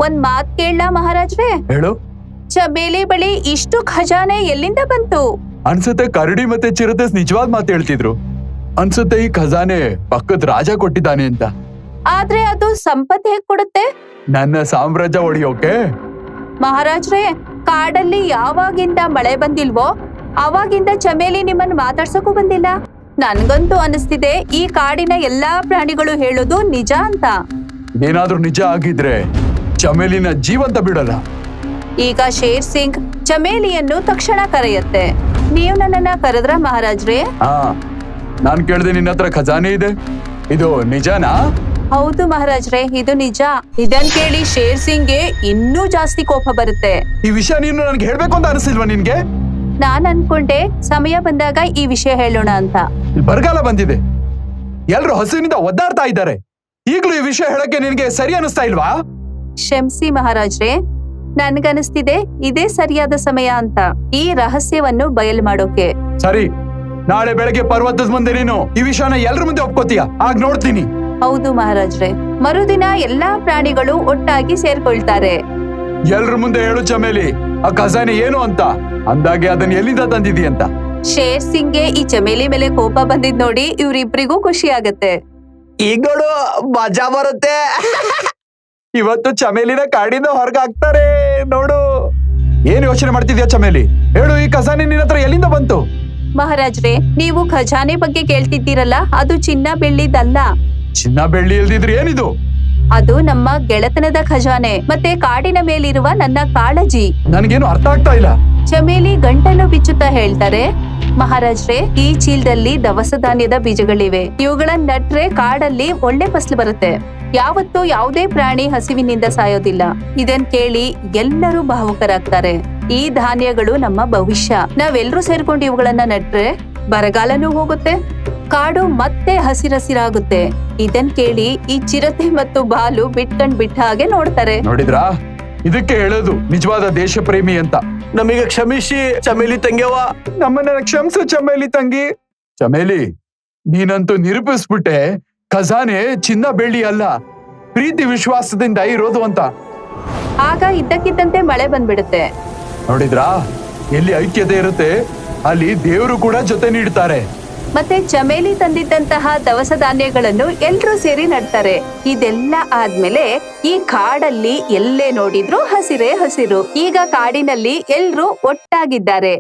ಒಂದ್ ಮಾತ್ ಕೇಳಲಾ ಮಹಾರಾಜ್ರೆ? ಹೇಳು. ಚಮೇಲಿ ಬಳಿ ಇಷ್ಟು ಖಜಾನೆ ಎಲ್ಲಿಂದ ಬಂತು? ಅನ್ಸುತ್ತೆ ಕರಡಿ ಮತ್ತೆ ಚಿರತೆ ನಿಜವಾದ ಮಾತು ಹೇಳ್ತಿದ್ರು. ಅನ್ಸುತ್ತೆ ಈ ಖಜಾನೆ ಪಕ್ಕದ ರಾಜ ಕೊಟ್ಟಿದ್ದಾನೆ ಅಂತ. ಆದ್ರೆ ಅದು ಸಂಪತ್ತು ಹೇಗ್ ಕೊಡುತ್ತೆ? ನನ್ನ ಸಾಮ್ರಾಜ್ಯ ಒಡೆಯೋಕೆ. ಮಹಾರಾಜ್ರೆ, ಕಾಡಲ್ಲಿ ಯಾವಾಗಿಂದ ಮಳೆ ಬಂದಿಲ್ವೋ ಅವಾಗಿಂದ ಚಮೇಲಿ ನಿಮ್ಮನ್ನ ಮಾತಾಡ್ಸಕ್ಕೂ ಬಂದಿಲ್ಲ. ನನ್ಗಂತೂ ಅನಿಸ್ತಿದೆ ಈ ಕಾಡಿನ ಎಲ್ಲಾ ಪ್ರಾಣಿಗಳು ಹೇಳೋದು ನಿಜ ಅಂತ. ಏನಾದ್ರೂ ನಿಜ ಆಗಿದ್ರೆ ಚಮೇಲಿನ ಜೀವಂತ ಬಿಡಲ್ಲ. ಈಗ ಶೇರ್ ಸಿಂಗ್ ಚಮೇಲಿಯನ್ನು ತಕ್ಷಣ ಕರೆಯುತ್ತೆ. ನೀವು ನನ್ನನ್ನ ಕರೆದ್ರ ಮಹಾರಾಜ್ರೆ? ಹಾ, ನಾನ್ ಕೇಳ್ದೆ ನಿನ್ನ ಹತ್ರ ಖಜಾನೆ ಇದೆ, ಇದು ನಿಜನಾ? ಹೌದು ಮಹಾರಾಜ್ರೆ, ಇದು ನಿಜ. ಇದನ್ ಕೇಳಿ ಶೇರ್ ಸಿಂಗ್ಗೆ ಇನ್ನೂ ಜಾಸ್ತಿ ಕೋಪ ಬರುತ್ತೆ. ಈ ವಿಷಯ ನೀನು ನನ್ಗೆ ಹೇಳ್ಬೇಕು ಅಂತ ಅನಿಸಿಲ್ವಾ ನಿನ್ಗೆ? ನಾನ್ ಅನ್ಕೊಂಡೆ ಸಮಯ ಬಂದಾಗ ಈ ವಿಷಯ ಹೇಳೋಣ ಅಂತ. ಇಲ್ಲಿ ಬರಗಾಲ ಬಂದಿದೆ, ಎಲ್ರು ಹಸುವಿನಿಂದ ಒದ್ದಾಡ್ತಾ ಇದ್ದಾರೆ. ಈಗ್ಲೂ ಈ ವಿಷಯ ಹೇಳಕ್ಕೆ ನಿನ್ಗೆ ಸರಿ ಅನಿಸ್ತಾ ಇಲ್ವಾ? ಕ್ಷಮಿಸಿ ಮಹಾರಾಜ್ರೆ, ನನ್ಗನಿಸ್ತಿದೆ ಇದೇ ಸರಿಯಾದ ಸಮಯ ಅಂತ ಈ ರಹಸ್ಯವನ್ನು ಬಯಲು ಮಾಡೋಕೆ. ಸರಿ, ನಾಳೆ ಬೆಳಗ್ಗೆ ಪರ್ವತದ ಮುಂದೆ ನೀನು ಈ ವಿಷಯನ ಎಲ್ರ ಮುಂದೆ ಒಪ್ಕೋತೀಯ, ಆಗ ನೋಡ್ತೀನಿ. ಹೌದು ಮಹಾರಾಜ್ರೆ. ಮರುದಿನ ಎಲ್ಲಾ ಪ್ರಾಣಿಗಳು ಒಟ್ಟಾಗಿ ಸೇರ್ಕೊಳ್ತಾರೆ. ಎಲ್ರ ಮುಂದೆ ಹೇಳು ಚಮೇಲಿ, ಆ ಖಜಾನೆ ಏನು ಅಂತ, ಅಂದಾಗೆ ಅದನ್ನ ಎಲ್ಲಿಂದ ತಂದಿದಿ ಅಂತ. ಶೇರ್ ಸಿಂಗ್ಗೆ ಈ ಚಮೇಲಿ ಮೇಲೆ ಕೋಪ ಬಂದಿದ್ ನೋಡಿ ಇವ್ರಿಬ್ರಿಗೂ ಖುಷಿ ಆಗತ್ತೆ. ಈಗ ನೋಡು, ಮಜಾ ಬರುತ್ತೆ. ಇವತ್ತು ಚಮೇಲಿನ ಕಾಡಿಂದ ಹೊರಗೆ ಹಾಕ್ತಾರೆ ನೋಡು. ಏನ್ ಯೋಚನೆ ಮಾಡ್ತಿದ್ಯಾ ಚಮೇಲಿ? ಹೇಳು, ಈ ಖಜಾನೆ ನಿನ್ನ ಹತ್ರ ಎಲ್ಲಿಂದ ಬಂತು? ಮಹಾರಾಜ್ರೆ, ನೀವು ಖಜಾನೆ ಬಗ್ಗೆ ಕೇಳ್ತಿದ್ದೀರಲ್ಲ, ಅದು ಚಿನ್ನ ಬೆಳ್ಳಿದಲ್ಲ. ಚಿನ್ನ ಬೆಳ್ಳಿ ಇಲ್ದಿದ್ರೆ ಏನಿದು? ಅದು ನಮ್ಮ ಗೆಳೆತನದ ಖಜಾನೆ ಮತ್ತೆ ಕಾಡಿನ ಮೇಲಿರುವ ನನ್ನ ಕಾಳಜಿ. ನನ್ಗೇನು ಅರ್ಥ ಆಗ್ತಾ ಇಲ್ಲ. ಚಮೇಲಿ ಗಂಟನ್ನು ಬಿಚ್ಚುತ್ತಾ ಹೇಳ್ತಾರೆ, ಮಹಾರಾಜ್ರೆ, ಈ ಚೀಲದಲ್ಲಿ ದವಸ ಧಾನ್ಯದ ಬೀಜಗಳಿವೆ. ಇವುಗಳನ್ನ ನಟ್ರೆ ಕಾಡಲ್ಲಿ ಒಳ್ಳೆ ಫಸಲು ಬರುತ್ತೆ. ಯಾವತ್ತೂ ಯಾವುದೇ ಪ್ರಾಣಿ ಹಸಿವಿನಿಂದ ಸಾಯೋದಿಲ್ಲ. ಇದನ್ ಕೇಳಿ ಎಲ್ಲರೂ ಭಾವುಕರಾಗ್ತಾರೆ. ಈ ಧಾನ್ಯಗಳು ನಮ್ಮ ಭವಿಷ್ಯ. ನಾವೆಲ್ಲರೂ ಸೇರ್ಕೊಂಡು ಇವುಗಳನ್ನ ನಟ್ರೆ ಬರಗಾಲನೂ ಹೋಗುತ್ತೆ, ಕಾಡು ಮತ್ತೆ ಹಸಿರಾಗುತ್ತೆ. ಇದನ್ ಕೇಳಿ ಈ ಚಿರತೆ ಮತ್ತು ಬಾಲು ಬಿಟ್ಟ ಹಾಗೆ ನೋಡ್ತಾರೆ. ನೋಡಿದ್ರಾ, ಇದಕ್ಕೆ ಹೇಳೋದು ನಿಜವಾದ ದೇಶ ಪ್ರೇಮಿ ಅಂತ. ನಮಗೆ ಕ್ಷಮಿಸಿ ಚಮೇಲಿ ತಂಗ್ಯವ. ನಮ್ಮನ್ನ ಕ್ಷಮಿಸು ಚಮೇಲಿ ತಂಗಿ. ಚಮೇಲಿ, ನೀನಂತೂ ನಿರೂಪಿಸ್ಬಿಟ್ಟೆ ಖಜಾನೆ ಚಿನ್ನ ಬೆಳ್ಳಿ ಅಲ್ಲ, ಪ್ರೀತಿ ವಿಶ್ವಾಸದಿಂದ ಇರೋದು ಅಂತ. ಆಗ ಇದ್ದಕ್ಕಿದ್ದಂತೆ ಮಳೆ ಬಂದ್ಬಿಡುತ್ತೆ. ನೋಡಿದ್ರಾ, ಎಲ್ಲಿ ಐಕ್ಯತೆ ಇರುತ್ತೆ ಅಲ್ಲಿ ದೇವರು ಕೂಡ ಜೊತೆ ನೀಡ್ತಾರೆ. ಮತ್ತೆ ಚಮೇಲಿ ತಂದಿದ್ದಂತಹ ದವಸ ಧಾನ್ಯಗಳನ್ನು ಎಲ್ರೂ ಸೇರಿ ನಡ್ತಾರೆ. ಇದೆಲ್ಲ ಆದ್ಮೇಲೆ ಈ ಕಾಡಲ್ಲಿ ಎಲ್ಲೇ ನೋಡಿದ್ರು ಹಸಿರೇ ಹಸಿರು. ಈಗ ಕಾಡಿನಲ್ಲಿ ಎಲ್ರೂ ಒಟ್ಟಾಗಿದ್ದಾರೆ.